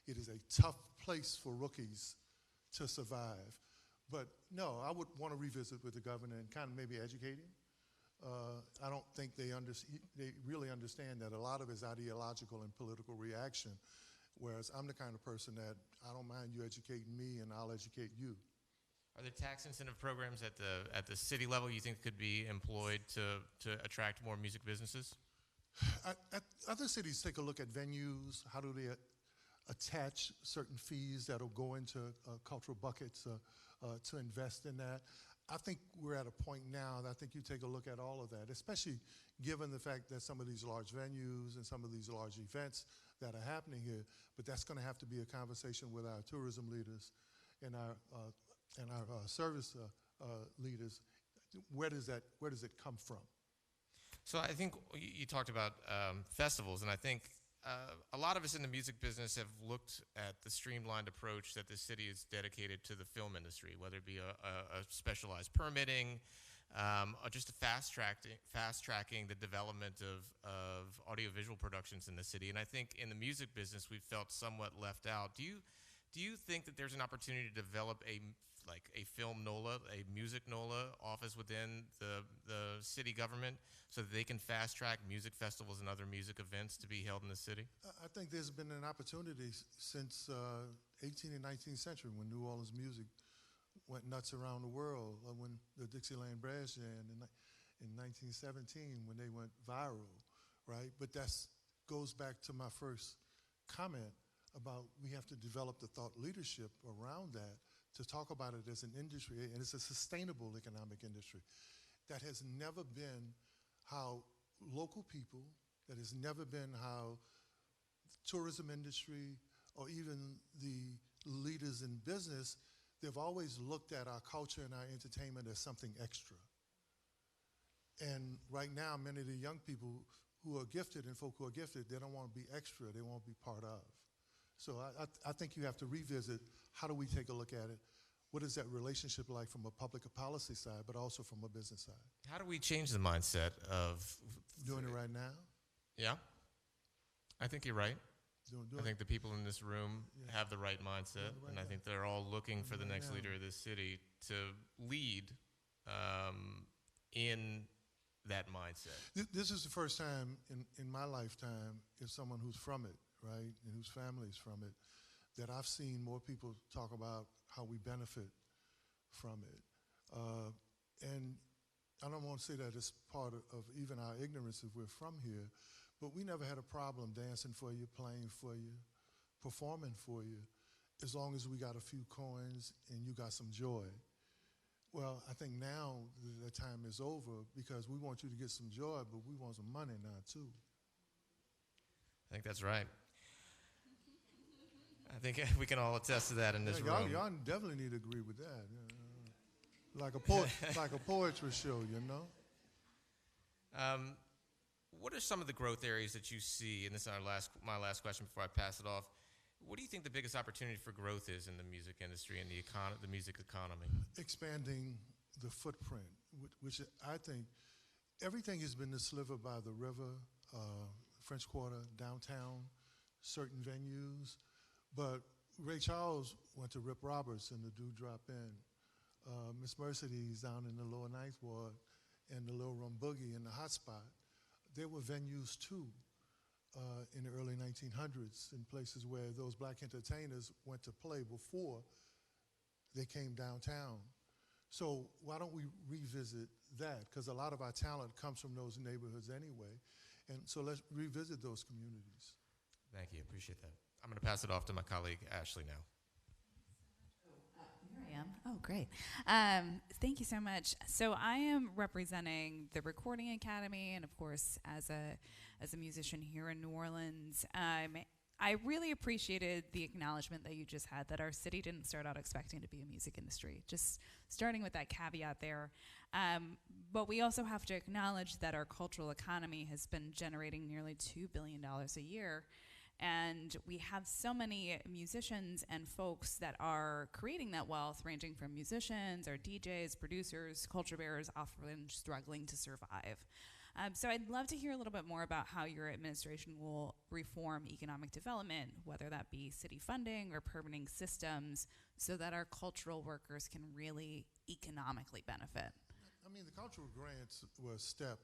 It is a tough place for rookies to survive. But no, I would want to revisit with the governor and kind of maybe educate him. I don't think they really understand that a lot of it is ideological and political reaction, whereas I'm the kind of person that I don't mind you educating me and I'll educate you. Are there tax incentive programs at the city level you think could be employed to attract more music businesses? Other cities take a look at venues. How do they attach certain fees that'll go into cultural buckets to invest in that. I think we're at a point now that I think you take a look at all of that, especially given the fact that some of these large venues and some of these large events that are happening here, but that's going to have to be a conversation with our tourism leaders and our service leaders. Where does it come from? So I think you talked about festivals, and I think a lot of us in the music business have looked at the streamlined approach that the city is dedicated to the film industry, whether it be a specialized permitting, or just fast tracking the development of audiovisual productions in the city. And I think in the music business, we've felt somewhat left out. Do you think that there's an opportunity to develop a film NOLA, a music NOLA office within the city government so that they can fast track music festivals and other music events to be held in the city? I think there's been an opportunity since 18th and 19th century when New Orleans music went nuts around the world, when the Dixieland Brass Band in 1917 when they went viral, right? But that goes back to my first comment about we have to develop the thought leadership around that to talk about it as an industry, and it's a sustainable economic industry. That has never been how local people, that has never been how the tourism industry or even the leaders in business, they've always looked at our culture and our entertainment as something extra. And right now, many of the young people who are gifted and folk who are gifted, they don't want to be extra, they want to be part of. So I think you have to revisit, how do we take a look at it? What is that relationship like from a public policy side, but also from a business side? How do we change the mindset of... Doing it right now? Yeah, I think you're right. Doing I think the people in this room have the right mindset, and I think they're all looking for the next leader of this city to lead in that mindset. This is the first time in my lifetime, as someone who's from it, right, and whose family is from it, that I've seen more people talk about how we benefit from it. And I don't want to say that it's part of even our ignorance if we're from here, but we never had a problem dancing for you, playing for you, performing for you, as long as we got a few coins and you got some joy. Well, I think now the time is over because we want you to get some joy, but we want some money now too. I think that's right. I think we can all attest to that in this room. Y'all definitely need to agree with that. Like a poetry show, you know? What are some of the growth areas that you see, and this is my last question before I pass it off, what do you think the biggest opportunity for growth is in the music industry and the music economy? Expanding the footprint, which I think everything has been the sliver by the river, French Quarter, downtown, certain venues. But Ray Charles went to Rip Roberts in the Dewdrop Inn. Miss Mercedes down in the Lower Ninth Ward and the Little Room Boogie in the Hot Spot. There were venues too in the early 1900s in places where those black entertainers went to play before they came downtown. So why don't we revisit that? Because a lot of our talent comes from those neighborhoods anyway. And so let's revisit those communities. Thank you, appreciate that. I'm going to pass it off to my colleague, Ashley, now. Here I am. Oh, great. Thank you so much. So I am representing the Recording Academy, and of course, as a musician here in New Orleans, I really appreciated the acknowledgement that you just had that our city didn't start out expecting to be a music industry. Just starting with that caveat there. But we also have to acknowledge that our cultural economy has been generating nearly $2 billion a year. And we have so many musicians and folks that are creating that wealth, ranging from musicians or DJs, producers, culture bearers, often struggling to survive. So I'd love to hear a little bit more about how your administration will reform economic development, whether that be city funding or permitting systems, so that our cultural workers can really economically benefit. I mean, the cultural grants were a step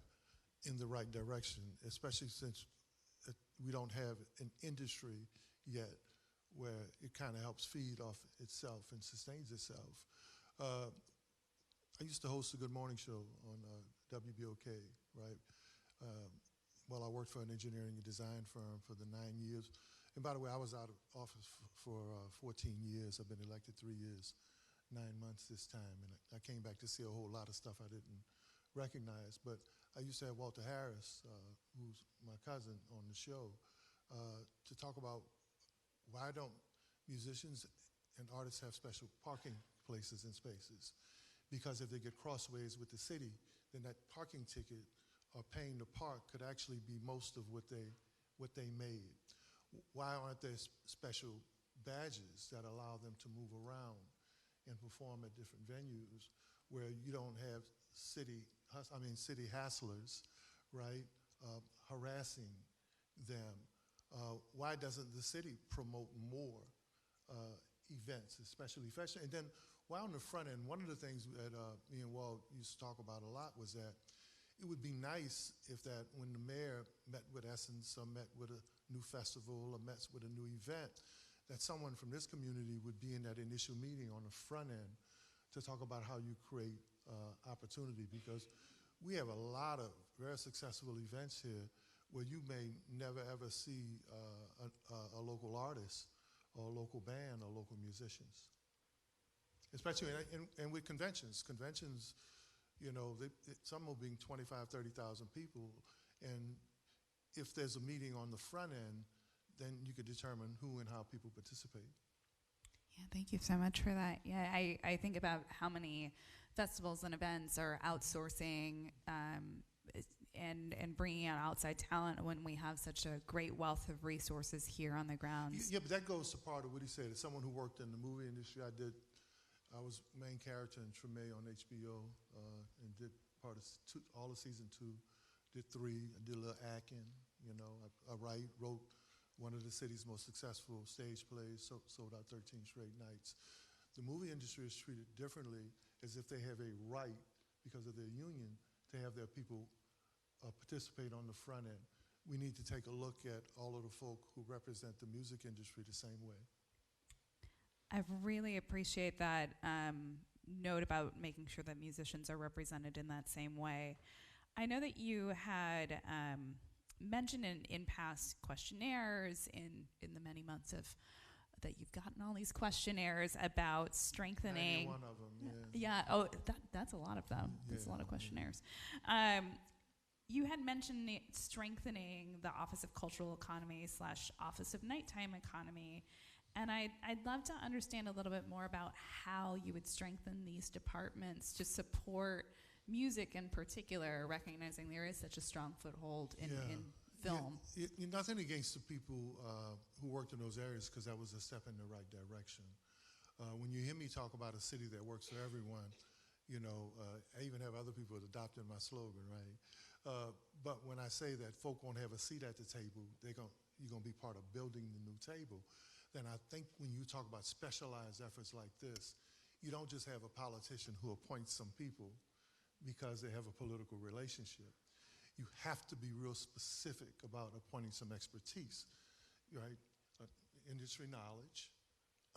in the right direction, especially since we don't have an industry yet where it kind of helps feed off itself and sustains itself. I used to host a Good Morning show on WBOK, right? I worked for an engineering and design firm for the 9 years. And by the way, I was out of office for 14 years. I've been elected 3 years, 9 months this time. And I came back to see a whole lot of stuff I didn't recognize. But I used to have Walter Harris, who's my cousin, on the show to talk about why don't musicians and artists have special parking places and spaces. Because if they get crossways with the city, then that parking ticket or paying to park could actually be most of what they made. Why aren't there special badges that allow them to move around and perform at different venues where you don't have city hustlers, right, harassing them? Why doesn't the city promote more events, especially fashion? And then while on the front end, one of the things that me and Walt used to talk about a lot was that it would be nice if that when the mayor met with Essence or met with a new festival or met with a new event, that someone from this community would be in that initial meeting on the front end to talk about how you create opportunity, because we have a lot of very successful events here where you may never ever see a local artist or a local band or local musicians. Especially and with conventions. Conventions, you know, some will bring 25, 30,000 people, and if there's a meeting on the front end, then you could determine who and how people participate. Yeah, thank you so much for that. Yeah, I think about how many festivals and events are outsourcing and bringing out outside talent when we have such a great wealth of resources here on the grounds. Yeah, but that goes to part of what he said. As someone who worked in the movie industry, I was main character in Treme on HBO and did part of all of season 2, did 3, I did a little acting, you know. I wrote one of the city's most successful stage plays, sold out 13 straight nights. The movie industry is treated differently, as if they have a right, because of their union, to have their people participate on the front end. We need to take a look at all of the folk who represent the music industry the same way. I really appreciate that note about making sure that musicians are represented in that same way. I know that you had mentioned in past questionnaires, in the many months of that you've gotten all these questionnaires about strengthening. 91 of them, yeah. Yeah. Oh, that's a lot of them. That's a lot of questionnaires. You had mentioned strengthening the Office of Cultural Economy / Office of Nighttime Economy. And I'd love to understand a little bit more about how you would strengthen these departments to support music in particular, recognizing there is such a strong foothold in film. Nothing against the people who worked in those areas, because that was a step in the right direction. When you hear me talk about a city that works for everyone, you know, I even have other people adopting my slogan, right? But when I say that folk won't have a seat at the table, you're going to be part of building the new table, then I think when you talk about specialized efforts like this, you don't just have a politician who appoints some people because they have a political relationship. You have to be real specific about appointing some expertise, right? Industry knowledge,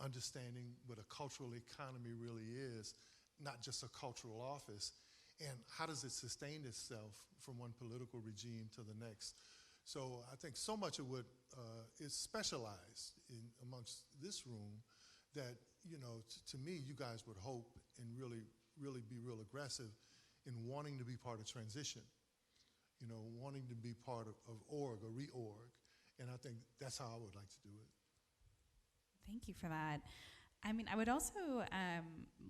understanding what a cultural economy really is, not just a cultural office, and how does it sustain itself from one political regime to the next. So I think so much of what is specialized amongst this room that, you know, to me, you guys would hope and really be real aggressive in wanting to be part of transition, you know, wanting to be part of org or reorg. And I think that's how I would like to do it. Thank you for that. I mean, I would also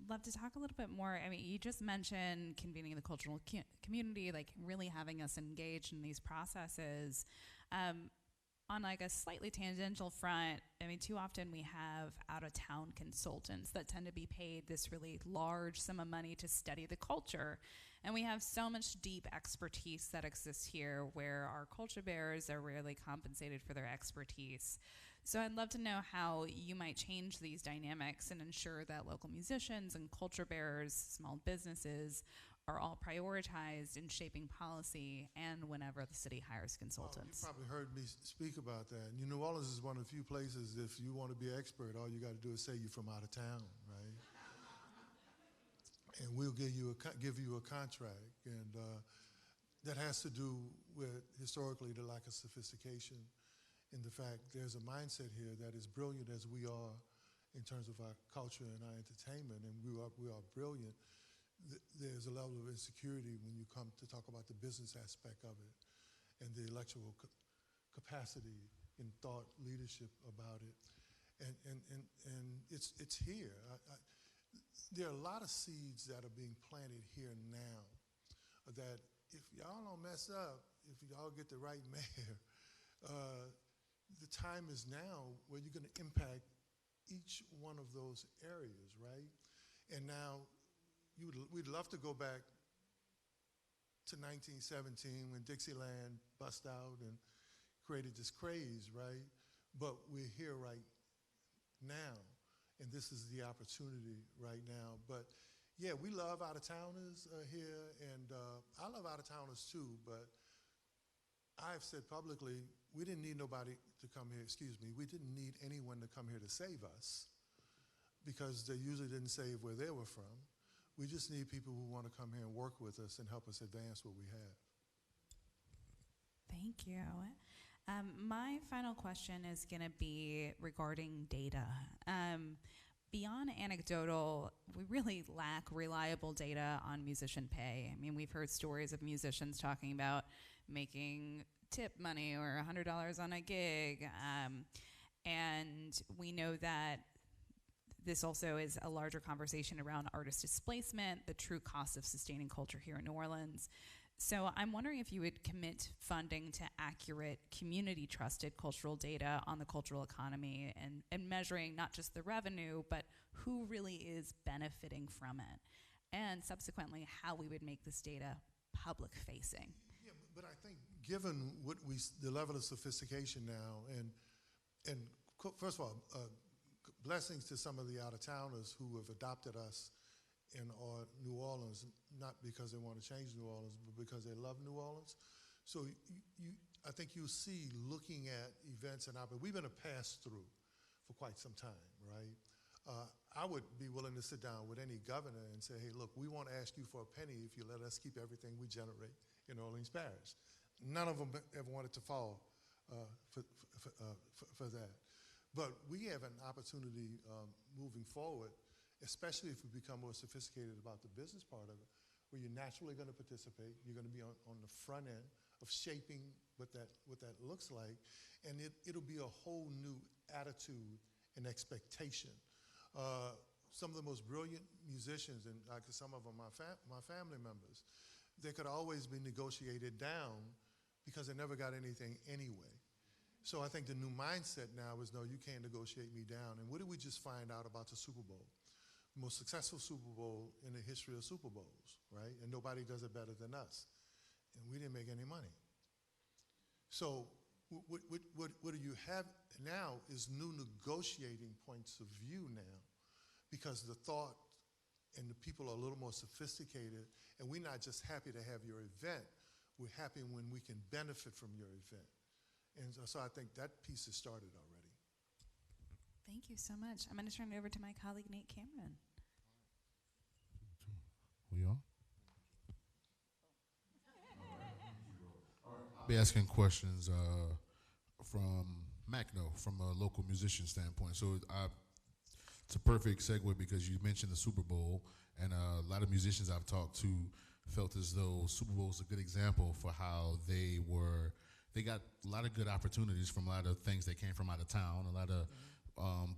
love to talk a little bit more. I mean, you just mentioned convening the cultural community, like really having us engaged in these processes. On like a slightly tangential front, I mean, too often we have out-of-town consultants that tend to be paid this really large sum of money to study the culture. And we have so much deep expertise that exists here where our culture bearers are rarely compensated for their expertise. So I'd love to know how you might change these dynamics and ensure that local musicians and culture bearers, small businesses, are all prioritized in shaping policy and whenever the city hires consultants. You probably heard me speak about that. You know, New Orleans is one of the few places, if you want to be an expert, all you got to do is say you're from out of town, right? And we'll give you a contract. And that has to do where historically the lack of sophistication in the fact there's a mindset here that is brilliant as we are in terms of our culture and our entertainment, and we are brilliant. There's a level of insecurity when you come to talk about the business aspect of it and the intellectual capacity in thought leadership about it. And it's here. There are a lot of seeds that are being planted here now that if y'all don't mess up, if y'all get the right mayor, the time is now where you're going to impact each one of those areas, right? And now we'd love to go back to 1917 when Dixieland bust out and created this craze, right? But we're here right now, and this is the opportunity right now. But yeah, we love out-of-towners here, and I love out-of-towners too, but I've said publicly, we didn't need nobody to come here, we didn't need anyone to come here to save us, because they usually didn't save where they were from. We just need people who want to come here and work with us and help us advance what we have. Thank you. My final question is going to be regarding data. Beyond anecdotal, we really lack reliable data on musician pay. I mean, we've heard stories of musicians talking about making tip money or $100 on a gig. And we know that this also is a larger conversation around artist displacement, the true cost of sustaining culture here in New Orleans. So I'm wondering if you would commit funding to accurate, community-trusted cultural data on the cultural economy and measuring not just the revenue, but who really is benefiting from it, and subsequently how we would make this data public-facing. Yeah, but I think given the level of sophistication now, and first of all, blessings to some of the out-of-towners who have adopted us in New Orleans, not because they want to change New Orleans, but because they love New Orleans. So I think you'll see, looking at events and we've been a pass-through for quite some time, right? I would be willing to sit down with any governor and say, hey, look, we won't ask you for a penny if you let us keep everything we generate in Orleans Parish. None of them ever wanted to fall for that. But we have an opportunity moving forward, especially if we become more sophisticated about the business part of it, where you're naturally going to participate. You're going to be on the front end of shaping what that looks like, and it'll be a whole new attitude and expectation. Some of the most brilliant musicians, and like some of them, my family members, they could always be negotiated down because they never got anything anyway. So I think the new mindset now is, no, you can't negotiate me down. And what did we just find out about the Super Bowl? The most successful Super Bowl in the history of Super Bowls, right? And nobody does it better than us. And we didn't make any money. So what do you have now is new negotiating points of view now, because the thought and the people are a little more sophisticated, and we're not just happy to have your event, we're happy when we can benefit from your event. And so I think that piece has started already. Thank you so much. I'm going to turn it over to my colleague, Nate Cameron. We on? I'll be asking questions from Macno, from a local musician standpoint. So it's a perfect segue because you mentioned the Super Bowl, and a lot of musicians I've talked to felt as though Super Bowl is a good example for how they got a lot of good opportunities from a lot of things that came from out of town,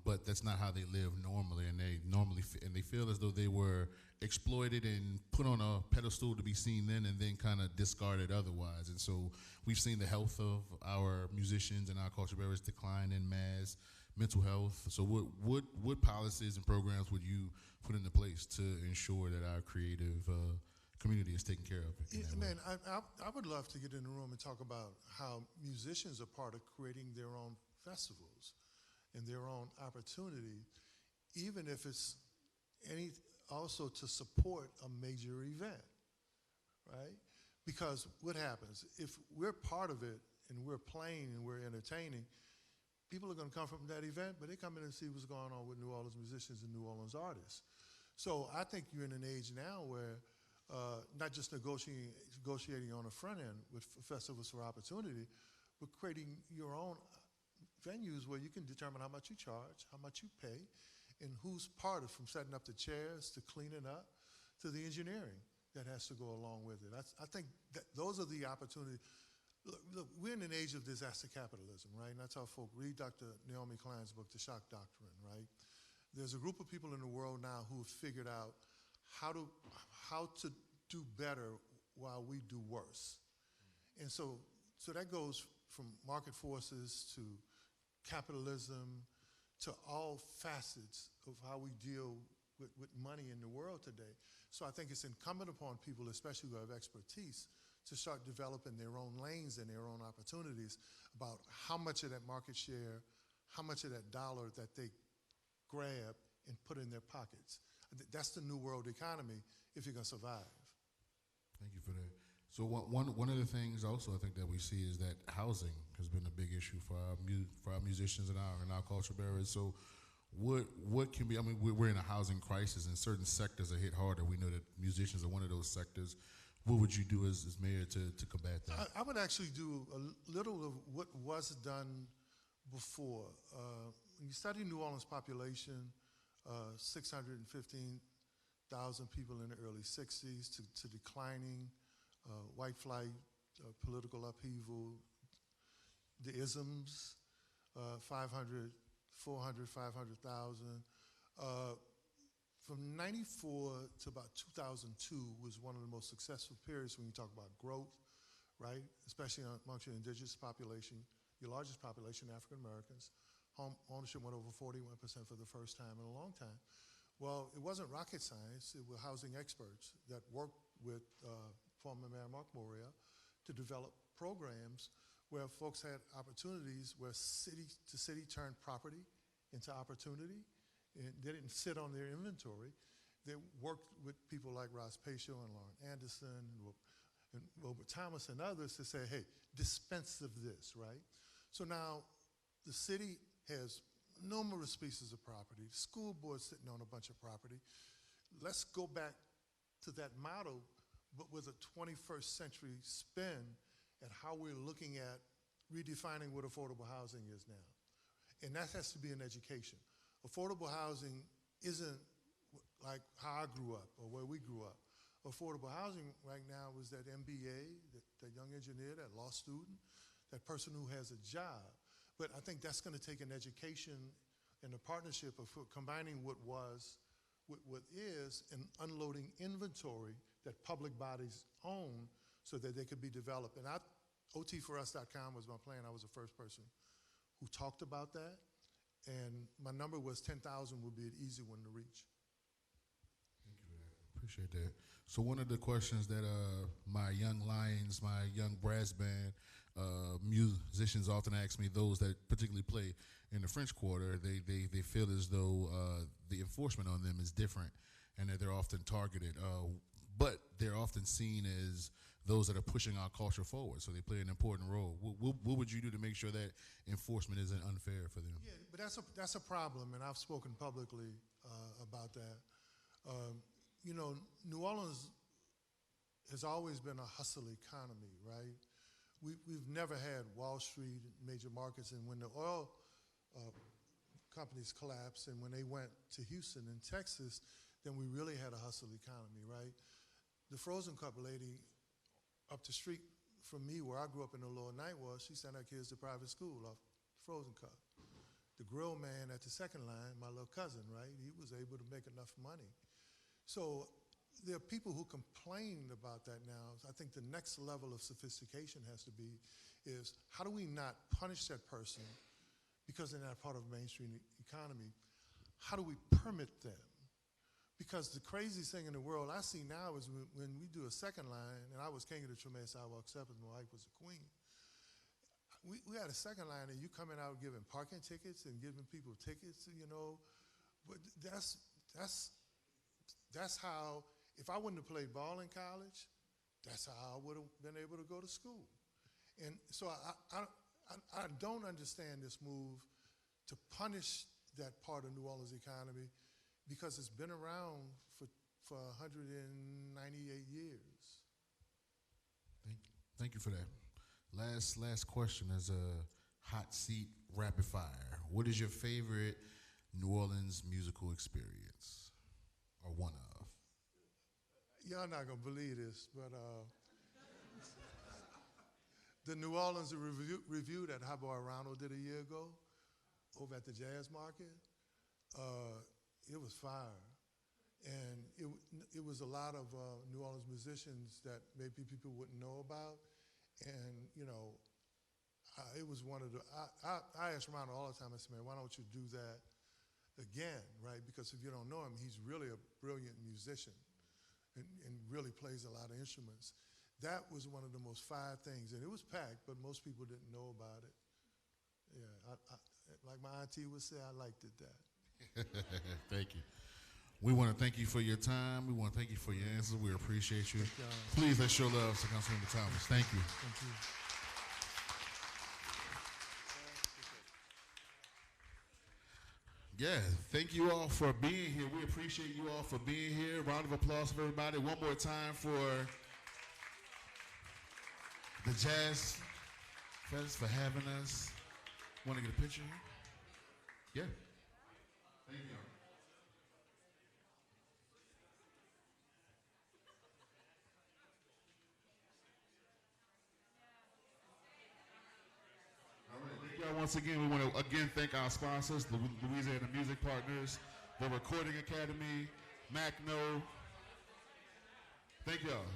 but that's not how they live normally, and they feel as though they were exploited and put on a pedestal to be seen then and then kind of discarded otherwise. And so we've seen the health of our musicians and our culture bearers decline in mass mental health. So what policies and programs would you put into place to ensure that our creative community is taken care of? Man, I would love to get in the room and talk about how musicians are part of creating their own festivals and their own opportunity, even if it's also to support a major event, right? Because what happens, if we're part of it and we're playing and we're entertaining, people are going to come from that event, but they come in and see what's going on with New Orleans musicians and New Orleans artists. So I think you're in an age now where not just negotiating on the front end with festivals for opportunity, but creating your own venues where you can determine how much you charge, how much you pay, and who's part of, from setting up the chairs to cleaning up to the engineering that has to go along with it. I think that those are the opportunities. Look, we're in an age of disaster capitalism, right? And that's how folk read Dr. Naomi Klein's book, The Shock Doctrine, right? There's a group of people in the world now who have figured out how to do better while we do worse. And so that goes from market forces to capitalism to all facets of how we deal with money in the world today. So I think it's incumbent upon people, especially who have expertise, to start developing their own lanes and their own opportunities about how much of that market share, how much of that dollar that they grab and put in their pockets. That's the new world economy if you're going to survive. Thank you for that. So one of the things also I think that we see is that housing has been a big issue for our musicians and our culture bearers. So what can be, I mean, we're in a housing crisis and certain sectors are hit harder. We know that musicians are one of those sectors. What would you do as mayor to combat that? I would actually do a little of what was done before. When you study New Orleans population, 615,000 people in the early 60s to declining, white flight, political upheaval, the isms, 500, 400, 500,000. From 94 to about 2002 was one of the most successful periods when you talk about growth, right? Especially amongst your indigenous population, your largest population, African Americans. Home ownership went over 41% for the first time in a long time. Well, it wasn't rocket science. It were housing experts that worked with former Mayor Mark Moria to develop programs where folks had opportunities where city to city turned property into opportunity. And they didn't sit on their inventory. They worked with people like Ross Pacio and Lauren Anderson and Robert Thomas and others to say, hey, dispense of this, right? So now the city has numerous pieces of property. The school board sitting on a bunch of property. Let's go back to that model, but with a 21st century spin at how we're looking at redefining what affordable housing is now. And that has to be an education. Affordable housing isn't like how I grew up or where we grew up. Affordable housing right now is that MBA, that young engineer, that law student, that person who has a job. But I think that's going to take an education and a partnership of combining what was with what is and unloading inventory that public bodies own so that they could be developed. And OTforus.com was my plan. I was the first person who talked about that. And my number was 10,000 would be an easy one to reach. Thank you for that. Appreciate that. So one of the questions that my young lions, my young brass band musicians often ask me, those that particularly play in the French Quarter, they feel as though the enforcement on them is different and that they're often targeted. But they're often seen as those that are pushing our culture forward, so they play an important role. What would you do to make sure that enforcement isn't unfair for them? Yeah, but that's a problem, and I've spoken publicly about that. You know, New Orleans has always been a hustle economy, right? We've never had Wall Street, major markets, and when the oil companies collapsed and when they went to Houston and Texas, then we really had a hustle economy, right? The Frozen Cup lady up the street from me, where I grew up in the Lower Ninth Ward, she sent her kids to private school off Frozen Cup. The grill man at the second line, my little cousin, right, he was able to make enough money. So there are people who complain about that now. I think the next level of sophistication has to be is how do we not punish that person because they're not part of the mainstream economy? How do we permit them? Because the craziest thing in the world I see now is when we do a second line, and I was king of the Tremere Sidewalk Steppers, my wife was the queen. We had a second line, and you coming out giving parking tickets and giving people tickets, you know. But that's how, if I wouldn't have played ball in college, that's how I would have been able to go to school. And so I don't understand this move to punish that part of New Orleans economy, because it's been around for for 198 years. Thank you for that. Last question is a hot seat rapid fire. What is your favorite New Orleans musical experience, or one of? Y'all not gonna believe this, but the New Orleans review that Hot Boy Ronald did a year ago over at the Jazz Market, it was fire. And it was a lot of New Orleans musicians that maybe people wouldn't know about. And, you know, it was one of the, I ask Ronald all the time, I say, man, why don't you do that again, right? Because if you don't know him, he's really a brilliant musician and really plays a lot of instruments. That was one of the most fire things. And it was packed, but most people didn't know about it. Yeah, like my auntie would say, I liked it that. Thank you. We want to thank you for your time. We want to thank you for your answers. We appreciate you. Please let's show love to Councilmember Thomas. Thank you. Thank you. Yeah, thank you all for being here. We appreciate you all for being here. Round of applause for everybody. One more time for the Jazz Fest for having us. Want to get a picture here? Yeah. Thank you. Thank y'all once again. We want to again thank our sponsors, the Louisiana Music Partners, the Recording Academy, Macno. Thank y'all.